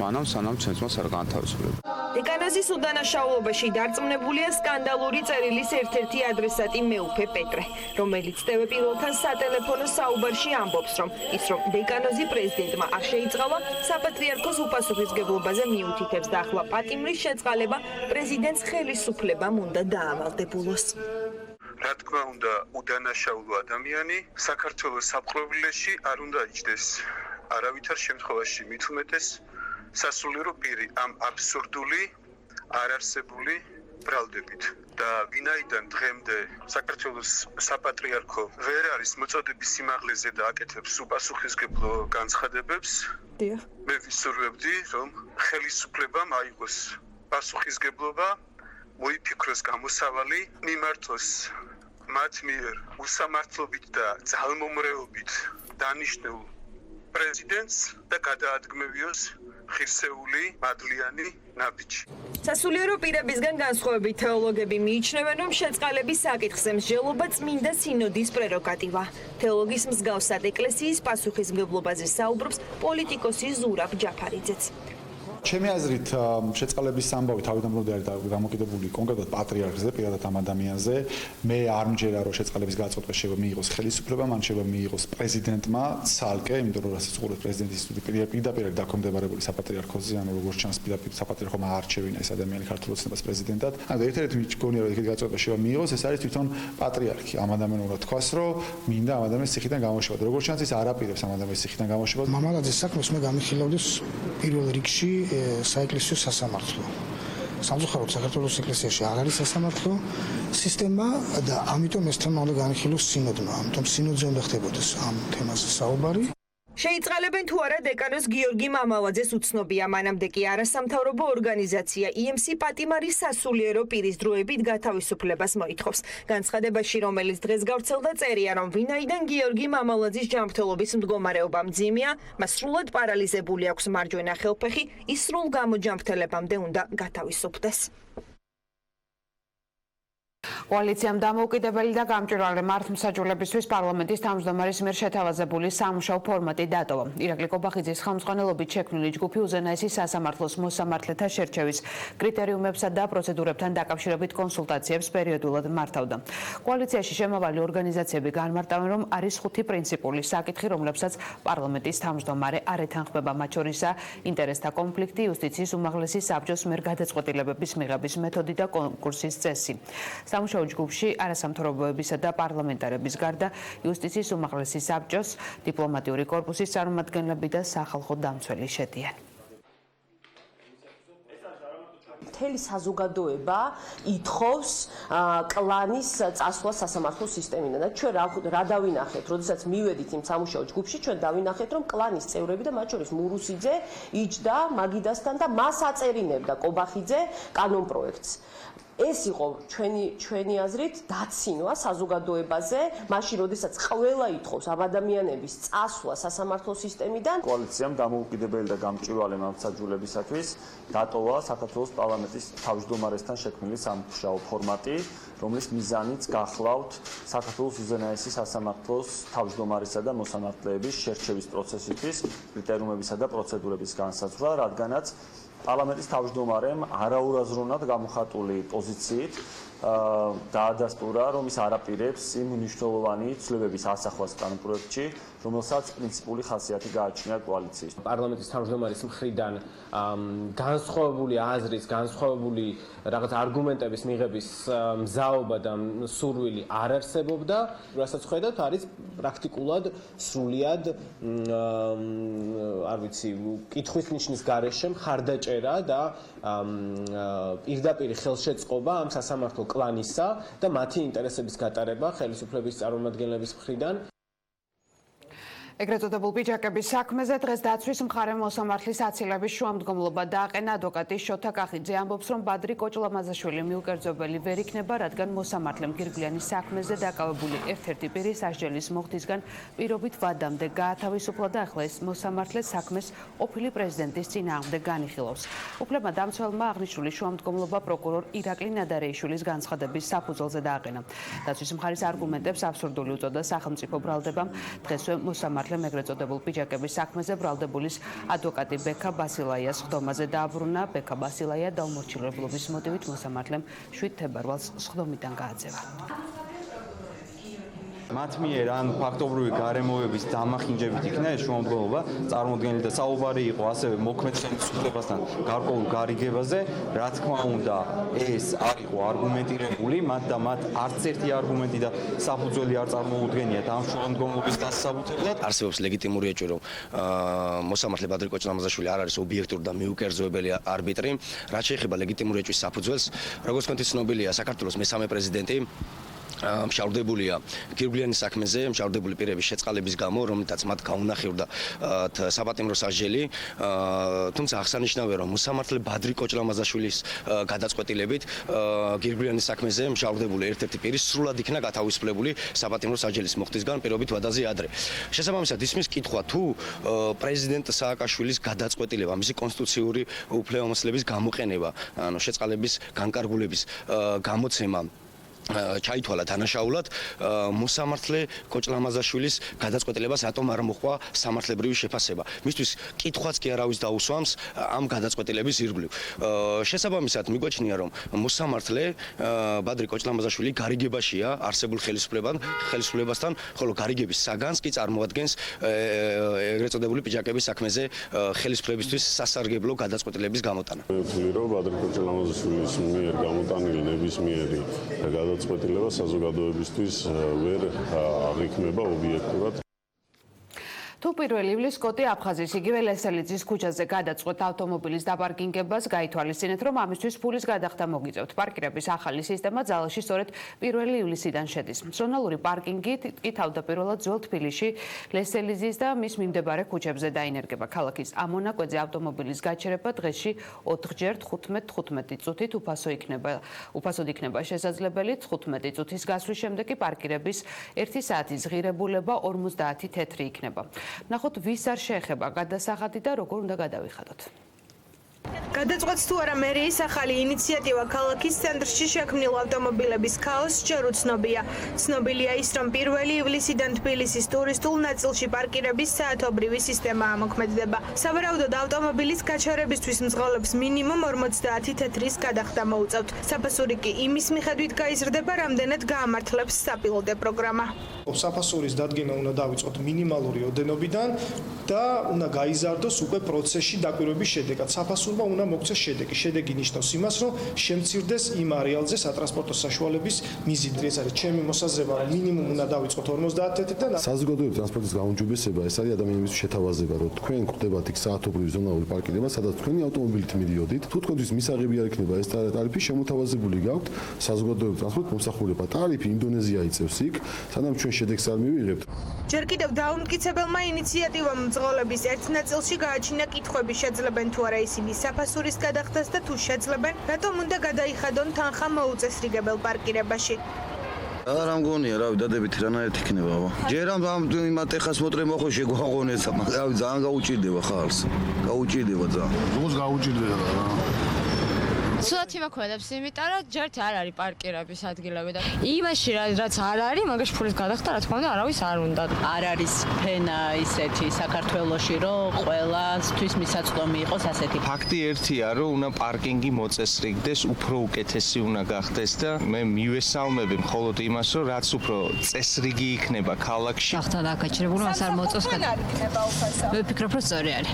[SPEAKER 17] მანამ სანამ ჩემს მას არ განთავისუფლებ.
[SPEAKER 25] დეკანოზის უდანაშაულობაში დარწმუნებულია სკანდალური წერილის ერთ-ერთი ადრესატი მეუფე პეტრე, რომელიც TV პირველთან სატელეფონო საუბარში ამბობს, რომ ის რომ დეკანოზი პრეზიდენტმა არ შეიწყალა, საპატრიარქოს უპასუხისმგებლობაზე მიუთითებს და ახლა პატიმრის შეწყალება პრეზიდენტს ხელისუფლებამ უნდა დაავალდებულოს.
[SPEAKER 18] რა თქმა უნდა, უდანაშაულო ადამიანი საქართველოს საფრთხეში არ უნდა იჯდეს. არავითარ შემთხვევაში მით უმეტეს სასულიერო პირი ამ აბსურდული, არარსებული ბრალდებით. და ვინაიდან დღემდე საქართველოს საპატრიარქო ვერ არის მოწოდების სიმაღლეზე და აკეთებს უპასუხისმგებლო განცხადებებს, მე ვისურვებდი, რომ ხელისუფლებამ აიღოს პასუხისმგებლობა, მოიფიქროს გამოსავალი, მიმართოს მათ მიერ უსამართლობით და ძალმომრეობით დანიშნულ პრეზიდენტს და გადაადგმევიოს ხირსეული, მადლიანი ნაბიჯი.
[SPEAKER 25] სასულიერო პირებისგან განსხვავებით თეოლოგები მიიჩნევენ, რომ შეწყალების საკითხზე მსჯელობა წმინდა სინოდის პრეროგატივა. თეოლოგის მსგავსად ეკლესიის პასუხისმგებლობაზე საუბრობს პოლიტიკოსი ზურაბ ჯაფარიძეც.
[SPEAKER 2] ჩემი აზრით შეწყალების ამბავი თავიდან მოდიარ და გამოკიდებული კონკრეტულად პატრიარქზე, პირადად ამ ადამიანზე. მე არ მჯერა რომ შეწყალების გაწყვეტა შეიძლება მიიღოს ხელისუფლება, მან შეიძლება მიიღოს პრეზიდენტმა ცალკე, იმიტომ რომ რასაც უყურებს პრეზიდენტის ინსტიტუტი პირდაპირ დაქვემდებარებული საპატრიარქოზე, ანუ როგორც ჩანს პირდაპირ საპატრიარქომ აარჩევინა ეს ადამიანი ქართულ ოცნებას პრეზიდენტად. ანუ ერთ-ერთი მიგონია რომ ეგეთი გაწყვეტა შეიძლება მიიღოს, ეს არის თვითონ პატრიარქი. ამ ადამიანს უნდა თქვას, რომ მინდა ამ ადამიანის ციხიდან გამოშვება. როგორც ჩანს ის არ აპირებს ამ ადამიანის ციხიდან გამოშვებას.
[SPEAKER 6] მამალაძის საქმეს მე გამიხილავდი პირველ რიგში საეკლესიო სასამართლო. სამწუხაროდ საქართველოს ეკლესიაში არ არის სასამართლო სისტემა და ამიტომ ეს თემა უნდა განიხილოს სინოდმა. ამიტომ სინოდზე უნდა ხდებოდეს ამ თემაზე საუბარი.
[SPEAKER 25] შეიწყალებენ თუ არა დეკანოს გიორგი მამალაძეს უცნობია, მანამდე კი არასამთავრობო ორგანიზაცია EMC პატიმარის სასულიერო პირის დროებით გათავისუფლებას მოითხოვს. განცხადებაში, რომელიც დღეს გავრცელდა, წერია, რომ ვინაიდან გიორგი მამალაძის ჯანმრთელობის მდგომარეობა მძიმეა, მას სრულად პარალიზებული აქვს მარჯვენა ხელფეხი, ის სრულ გამოჯანმრთელებამდე უნდა გათავისუფლდეს.
[SPEAKER 1] კოალიციამ დამოუკიდებელი და გამჭვირვალე მართლმსაჯულებისთვის პარლამენტის თავმჯდომარის მიერ შეთავაზებული სამუშაო ფორმატი დატოვა. ირაკლი კობახიძის ხელმძღვანელობით შექმნილი ჯგუფი უზენაესი სასამართლოს მოსამართლეთა შერჩევის კრიტერიუმებსა და პროცედურებთან დაკავშირებით კონსულტაციებს პერიოდულად მართავდა. კოალიციაში შემავალი ორგანიზაციები განმარტავენ, რომ არის 5 პრინციპული საკითხი, რომლებსაც პარლამენტის თავმჯდომარე არ ეთანხმება, მათ შორისაა ინტერესთა კონფლიქტი, იუსტიციის უმაღლესი საბჭოს მიერ გადაწყვეტილებების მიღების მეთოდი და კონკურსის წესი. სამუშაო ჯგუფში არასამთავრობოებისა და პარლამენტარების გარდა იუსტიციის უმაღლესი საბჭოს, დიპლომატიური კორპუსის წარმომადგენლები და სახალხო დამცველი შედიან.
[SPEAKER 11] მთელი საზოგადოება ითხოვს კლანის წასვლა სასამართლო სისტემიდან და ჩვენ რა დავინახეთ, როდესაც მივედით იმ სამუშაო ჯგუფში, ჩვენ დავინახეთ, რომ კლანის წევრები და მათ შორის მურუსიძე იჯდა მაგიდასთან და მას აწერინებდა კობახიძე კანონპროექტს. ეს იყო ჩვენი აზრით დაცინვა საზოგადოებაზე, მაშინ როდესაც ყველა ითხოვს ამ ადამიანების წასვლა სასამართლო სისტემიდან.
[SPEAKER 12] კოალიციამ დამოუკიდებელი და გამჭვირვალე მართლმსაჯულებისათვის დატოვა საქართველოს პარლამენტის თავმჯდომარესთან შექმნილი სამუშაო ფორმატი, რომლის მიზანიც გახლავთ საქართველოს უზენაესი სასამართლოს თავმჯდომარისა და მოსამართლეების შერჩევის პროცესისთვის კრიტერიუმებისა და პროცედურების განსაზღვრა, რადგანაც პარლამენტის თავმჯდომარემ არაურაზროვნად გამოხატული პოზიციით დაადასტურა, რომ ის არაპირებს იმ მნიშვნელოვანი ცვლილებების ასახვას კანონპროექტში, რომელსაც პრინციპული ხასიათი გააჩნია კოალიციის.
[SPEAKER 19] პარლამენტის თავმჯდომარის მხრიდან განსხვავებული აზრის, განსხვავებული რაღაც არგუმენტების მიღების მზაობა და სურვილი არ არსებობდა, რასაც ხედავთ, არის პრაქტიკულად სრულიად არ ვიცი, კითხვის ნიშნის გარეშე მხარდაჭერა და პირდაპირ ხელშეწყობა ამ სასამართლო კლანისა და მათი ინტერესების გატარება ხელისუფლების წარმომადგენლების მხრიდან.
[SPEAKER 1] ეგრეთ წოდებულ პიჯაკების საქმეზე დღეს დაცვის მხარე მოსამართლის აცილების შუამდგომლობა დააყენა ადვოკატი შოთა კახიძე. ამბობს, რომ ბადრი კოჭლამაზაშვილი მიუკერძობელი ვერ იქნება, რადგან მოსამართლემ გირგვლიანის საქმეზე დაკავებული ერთ-ერთი პირი სასჯელის მოხდისგან პირობით ვადამდე გაათავისუფლა და ახლა ეს მოსამართლე საქმეს ყოფილი პრეზიდენტის წინააღმდეგ განიხილავს. უფლებმა დამცველმა აღნიშნული შუამდგომლობა პროკურორ ირაკლი ნადარეიშვილის განცხადების საფუძველზე დააყენა. დაცვის მხარის არგუმენტებს აბსურდული უწოდა სახელმწიფო ბრალდებამ. დღესვე მოსამართლე ეგრეთ წოდებულ პიჯაკების საქმეზე ბრალდებულის ადვოკატი ბექა ბასილაიას ხდომაზე დააბრუნა. ბექა ბასილაია დაუმორჩილებლობის მოტივით მოსამართლემ 7 თებერვალს ხდომიდან გააძევა.
[SPEAKER 15] მათ მიერ ან ფაქტობრივი გარემოების დამახინჯებით იქნა ეს შუამდგომლობა წარმოდგენილი და საუბარი იყო ასევე მოქმედ ხელისუფლებასთან გარკვეულ გარიგებაზე. რა თქმა უნდა, ეს არ იყო არგუმენტირებული, მათ არც ერთი არგუმენტი და საფუძველი არ წარმოუდგენიათ ამ შუამდგომლობის დასაბუთებლად.
[SPEAKER 20] არსებობს ლეგიტიმური ეჭვი, რომ მოსამართლე ბადრი კოჭლამაზაშვილი არ არის ობიექტური და მიუკერძოებელი არბიტრი. რაც შეეხება ლეგიტიმური ეჭვის საფუძველს, როგორც თქვენ ცნობილია, საქართველოს მესამე პრეზიდენტი მშავდებულია გირგვლიანის საქმეზე, მშავდებული პირების შეწყალების გამო, რომელთაც მათ გაუნახევრდა საპატიმრო სასჯელი, თუმცა აღსანიშნავია, რომ მოსამართლე ბადრი კოჭლამაზაშვილის გადაწყვეტილებით გირგვლიანის საქმეზე მშავდებული ერთ-ერთი პირი სრულად იქნა გათავისუფლებული საპატიმრო სასჯელის მოხდისგან პირობით ვადაზე ადრე. შესაბამისად, ისმის კითხვა, თუ პრეზიდენტ სააკაშვილის გადაწყვეტილება, მისი კონსტიტუციური უფლებამოსილების გამოყენება, ანუ შეწყალების განკარგულების გამოცემა ჩაითვალა თანაშაულად მოსამართლე კოჭლამაზაშვილის გადაწყვეტილებას რატომ არ მოხდა სამართლებრივი შეფასება. მისთვის კითხვაც კი არავის დაუსვამს ამ გადაწყვეტილების ირგვლივ. შესაბამისად მიგვაჩნია რომ მოსამართლე ბადრი კოჭლამაზაშვილი გარიგებაშია არსებულ ხელისუფლებასთან, ხოლო გარიგების საგანს კი წარმოადგენს ეგრეთ წოდებული პიჯაკების საქმეზე ხელისუფლებისთვის სასარგებლო გადაწყვეტილების გამოტანა.
[SPEAKER 5] ვთვლი რომ ბადრი კოჭლამაზაშვილის მიერ გამოტანილი ნებისმიერი გადაწყვეტილება საზოგადოებისთვის ვერ აღიქმება ობიექტურად.
[SPEAKER 1] თუ 1 ივლისს კოტი აფხაზის იგივე ლესელიძის ქუჩაზე გადაწყვეტ ავტომობილის დაპარკინგებას, გაითვალისწინეთ, რომ ამისთვის ფულის გადახდა მოგიწევთ. პარკირების ახალი სისტემა ძალაში სწორედ 1 ივლისიდან შედის. ზონალური პარკინგი კი თავდაპირველად ძველ თბილისში ლესელიძის და მის მიმდებარე ქუჩებზე დაინერგება. ქალაქის ამონაკვეთზე ავტომობილის გაჩერება დღეში 4ჯერ 15-15 წუთით უფასოდ იქნება შესაძლებელი. 15 წუთის გასვლის შემდეგ კი პარკირების 1 საათის ღირებულება 50 თეთრი იქნება. ნახოთ ვის არ შეეხება გადასახადი და როგორ უნდა გადავიხადოთ.
[SPEAKER 7] გადაწყვეტს თუ არა მერიის ახალი ინიციატივა ქალაქის ცენტრში შექმნილ ავტომობილების ქაოსს ჯერ უცნობია. ცნობილია ის, რომ 1 ივლისიდან თბილისის ტურისტულ ნაწილში პარკირების საათობრივი სისტემა ამოქმედდება. სავარაუდოდ ავტომობილის გაჩერებისთვის მძღოლებს მინიმუმ 50 თეთრის გადახდა მოუწევთ. საფასური კი იმის მიხედვით გაიზრდება, რამდენად გაამართლებს საპილოტე პროგრამა.
[SPEAKER 6] საფასურის დადგენა უნდა დავიწყოთ მინიმალური ოდენობიდან და უნდა გაიზარდოს უკვე პროცესში დაკვირვების შედეგად. საფასურმა უნდა მოგცეს შედეგი. შედეგი ნიშნავს იმას, რომ შემცირდეს იმ არეალზე სატრანსპორტო საშუალების მიზიდრი. ეს არის ჩემი მოსაზრება, რომ მინიმუმ უნდა დავიწყოთ 50 თეთრიდან.
[SPEAKER 9] საზოგადოებრივი ტრანსპორტის გაუმჯობესება ეს არის ადამიანების შეთავაზება, რომ თქვენ გვხვდებათ იქ საათობრივი ზონალური პარკირება, სადაც თქვენი ავტომობილით მიდიოდით. თუ თქვენთვის მისაღები არ იქნება ეს ტარიფი, შემოთავაზებული გაქვთ საზოგადოებრივი ტრანსპორტის მომსახურება. ტარიფი ინდონეზია იწევს იქ, სანამ ჩვენ შედეგს არ მივიღებთ.
[SPEAKER 7] ჯერ კიდევ დაუმტკიცებელმა ინიციატივამ მძღოლების ერთ ნაწილში გააჩინა კითხვები, შეძლებენ თუ არა ისინი საფასურის გადახდას და თუ შეძლებენ, რატომ უნდა გადაიხადონ თანხა მოუწესრიგებელ პარკირებაში.
[SPEAKER 21] არა მგონია, რავი, დადებით რანაირად იქნება. ჯერ ამ იმათ ეხას მოტრე მოხო შეგვაღონეს, რავი, ძალიან გაუჭირდება ხალხს. გაუჭირდება ძალიან.
[SPEAKER 23] როგორც გაუჭირდება რა.
[SPEAKER 22] სულაც იმოქმედებს, იმიტომ რომ ჯერთ არ არის პარკირების ადგილები და იმაში რაც არ არის, მაგაში ფულის გადახდა, რა თქმა უნდა, არავის არ უნდა.
[SPEAKER 24] არ არის ფენა ისეთი საქართველოში, რომ ყველასთვის მისაწვდომი იყოს ასეთი.
[SPEAKER 27] ფაქტი ერთია, რომ უნდა პარკინგი მოწესრიგდეს, უფრო უკეთესი უნდა გახდეს და მე მივესალმები მხოლოდ იმას, რომ რაც უფრო წესრიგი იქნება ქალაქში.
[SPEAKER 22] ახლა დაკაჩერებული მას არ მოწოს გადახდა. მე ვფიქრობ, რომ სწორი არის.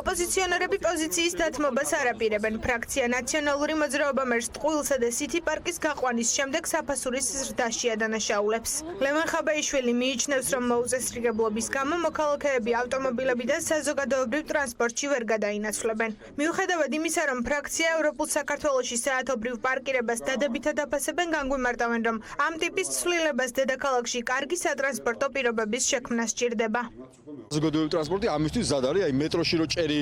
[SPEAKER 7] ოპოზიციონერები პოზიციის დათმობას არ აპირებენ. ფრაქცია ნაციონალური მოძრაობა მერს ტყუილსა და სითი პარკის გაყვანის შემდეგ საფასურის ზრდაში ადანაშაულებს. ლევან ხაბაიშვილი მიიჩნევს, რომ მოუწესრიგებლობის გამო მოქალაქეები ავტომობილები და საზოგადოებრივ ტრანსპორტში ვერ გადაინაცვლებენ. მიუხედავად იმისა, რომ ფრაქცია ევროპულ საქართველოში საათობრივ პარკირებას დადებითად აფასებენ, განგვიმარტავენ, რომ ამ ტიპის ცვლილებას დედაქალაქში კარგი სატრანსპორტო პირობების შექმნა სჭირდება.
[SPEAKER 28] საზოგადოებრივი ტრანსპორტი ამისთვის ზად არის, აი მეტროში რო ჭერი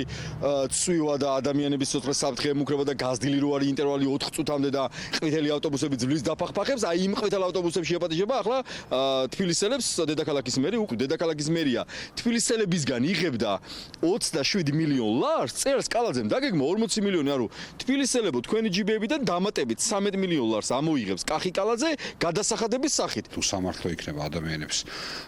[SPEAKER 28] ცვივა და ადამიანების სოწყე საფრთხე ემუქრება და გაზრდილი რო არის ინტერვალი 4 წუთამდე და ყვითელი ავტობუსები ძვლის დაფახფახებს, აი იმ ყვითელ ავტობუსებში ეპატიჟება ახლა თბილისელებს დედაქალაქის მერი, უკვე დედაქალაქის მერია თბილისელებისგან იღებდა 27 მილიონ ლარს, წერს კალაძემ დაგეგმა 40 მილიონი, არო თბილისელებო თქვენი ჯიბეებიდან დამატებით 13 მილიონ ლარს ამოიღებს კახი კალაძე გადასახადების სახით.
[SPEAKER 2] თუ სამართლო იქნება ადამიანებს,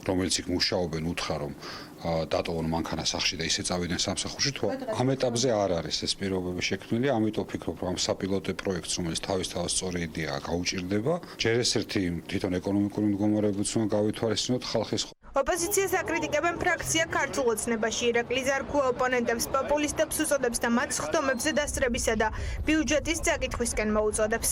[SPEAKER 2] რომელიც იქ მუშაობენ, უთხრა რომ დატოვონ მანქანა სახში და ისე წავიდნენ სამსახურში, თუ ამ ეტაპზე არ არის ეს პირობები შექმნილი, ამიტომ ვფიქრობ, რომ ამ საპილოტე პროექტს, რომელიც თავისთავად სწორი იდეაა, გაუჭირდება. ჯერ ეს ერთი თვითონ ეკონომიკური მდგომარეობაც უნდა გავითვალისწინოთ ხალხის.
[SPEAKER 7] ოპოზიციას აკრიტიკებენ ფრაქცია ქართულ ოცნებაში. ირაკლი ზარქუა ოპონენტებს პოპულისტებს უწოდებს და მათ სხდომებზე დასწრებისა და ბიუჯეტის წაკითხვისკენ მოუწოდებს.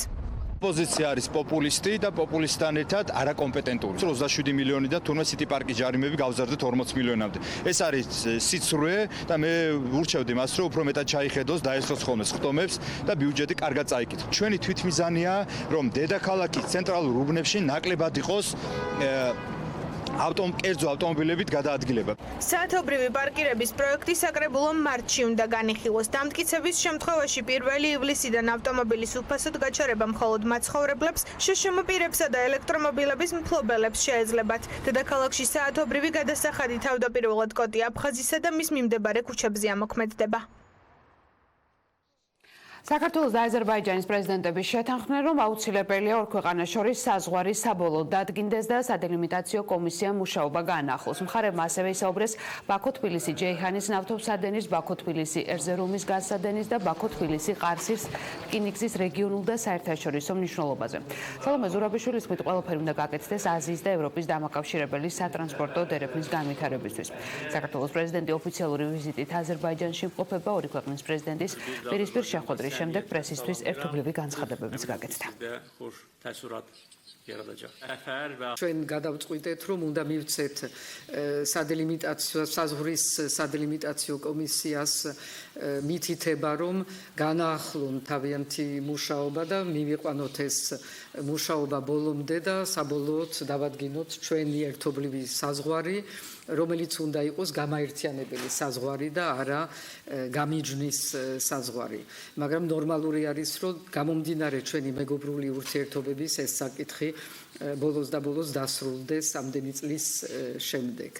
[SPEAKER 28] ოპოზიცია არის პოპულისტი და პოპულისტთან ერთად არაკომპეტენტური. 27 მილიონი და თურმე სიტი პარკის ჯარიმები გავზარდეთ 40 მილიონამდე. ეს არის სიცრუე და მე ვურჩევდი მას, რომ უფრო მეტად ჩაიხედოს, დაესწროს ხოლმე სხდომებს და ბიუჯეტი კარგად წაიკითხოს. ჩვენი თვითმიზანია, რომ დედაქალაქის ცენტრალურ უბნებში ნაკლებად იყოს კერძო ავტომობილებით გადაადგილება.
[SPEAKER 7] საათობრივი პარკირების პროექტი საკრებულო მარტში უნდა განიხილოს. დამტკიცების შემთხვევაში 1 ივლისიდან ავტომობილის უფასოდ გაჩერება მხოლოდ მაცხოვრებლებს, შშმ პირებსა და ელექტრომობილების მფლობელებს შეეძლებათ. დედაქალაქში საათობრივი გადასახადი თავდაპირველად კოტი აფხაზისა და მის მიმდებარე ქუჩებზე ამოქმედდება.
[SPEAKER 1] საქართველოს და აზერბაიჯანის პრეზიდენტების შეთანხმდნენ, რომ აუცილებელია ორ ქვეყანას შორის საზღვარი საბოლოოდ დადგინდეს და სადელიმიტაციო კომისიამ მუშაობა გაანახულოს. მხარებმა ასევე ისაუბრეს ბაქო-თბილისი-ჯეიჰანის ნავთობსადენის, ბაქო-თბილისი ერზერუმის გაზსადენის და ბაქო-თბილისი-ყარსის რკინიგზის რეგიონულ და საერთაშორისო მნიშვნელობაზე. სალომე ზურაბიშვილის თქმით, ყველაფერი უნდა გაკეთდეს აზიის და ევროპის დამაკავშირებელი სატრანსპორტო დერეფნის განვითარებისთვის. საქართველოს პრეზიდენტი ოფიციალური ვიზიტით აზერბაიჯანში იმყოფება, ორი ქვეყნის პრეზიდენტის პირისპირ შეხვედრის შემდეგ პრესისთვის ერთობლივი განცხადებებიც გაკეთდა.
[SPEAKER 3] ჩვენ გადავწყვიტეთ, რომ უნდა მივცეთ საზღვრის სადელიმიტაციო კომისიას მითითება, რომ განაახლონ თავიანთი მუშაობა და მივიყვანოთ ეს მუშაობა ბოლომდე და საბოლოოდ დავადგინოთ ჩვენი ერთობლივი საზღვარი, რომელიც უნდა იყოს გამაერთიანებელი საზღვარი და არა გამიჯვნის საზღვარი. მაგრამ ნორმალური არის, რომ გამომდინარე ჩვენი მეგობრული ურთიერთობების ეს საკითხი ბოლოს და ბოლოს დასრულდეს ამდენი წლის შემდეგ.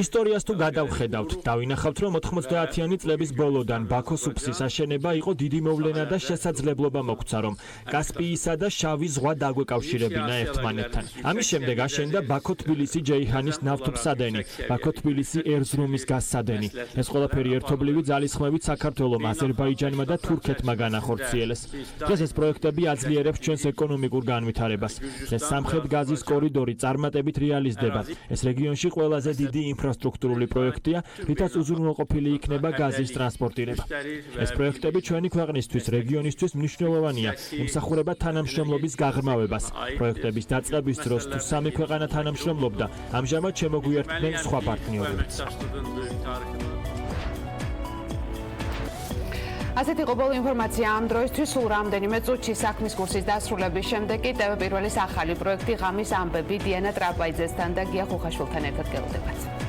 [SPEAKER 4] ისტორიას თუ გადავხედავთ, დავინახავთ, რომ 90-იანი წლების ბოლოდან ბაქოს უფსის აშენება იყო დიდი მოვლენა და შესაძლებლობა მოგვცა, რომ კასპიისა და შავი ზღვა დაგვეკავშირებინა ერთმანეთთან. ამის შემდეგ აშენდა ბაქო-თბილისი-ჯეიჰანის ნავთობსადენი, ბაქო-თბილისი ერზრუმის გაზსადენი. ეს ყველაფერი ერთობლივი ძალისხმევით საქართველომ, აზერბაიჯანმა და თურქეთმა განახორციელეს. დღეს ეს პროექტები აძლიერებს ჩვენს ეკონომიკურ განვითარებას. ეს სამხრეთ გაზის კორიდორი წარმატებით რეალიზდება. ეს რეგიონში ყველაზე დიდი ინფრასტრუქტურული პროექტია, რითაც უზრუნველყოფილი იქნება გაზის ტრანსპორტირება. ეს პროექტები ჩვენი ქვეყნისთვის, რეგიონისთვის მნიშვნელოვანია, იმსახურება თანამშრომლობის გაღრმავებას. პროექტების დაწყების დროს თუ სამი ქვეყანა თანამშრომლობდა, ამჟამად შემოგვიერთდნენ სხვა პარტნიორებიც.
[SPEAKER 1] ასეთი იყო ბოლო ინფორმაცია ამ დროისთვის. სულ რამდენიმე წუთში საქმის კურსის დასრულების შემდეგ კი TV პირველის ახალი პროექტი ღამის ამბები დიანა ტრაპაიძესთან და გია ხუხაშვილთან ერთად გელოდებათ.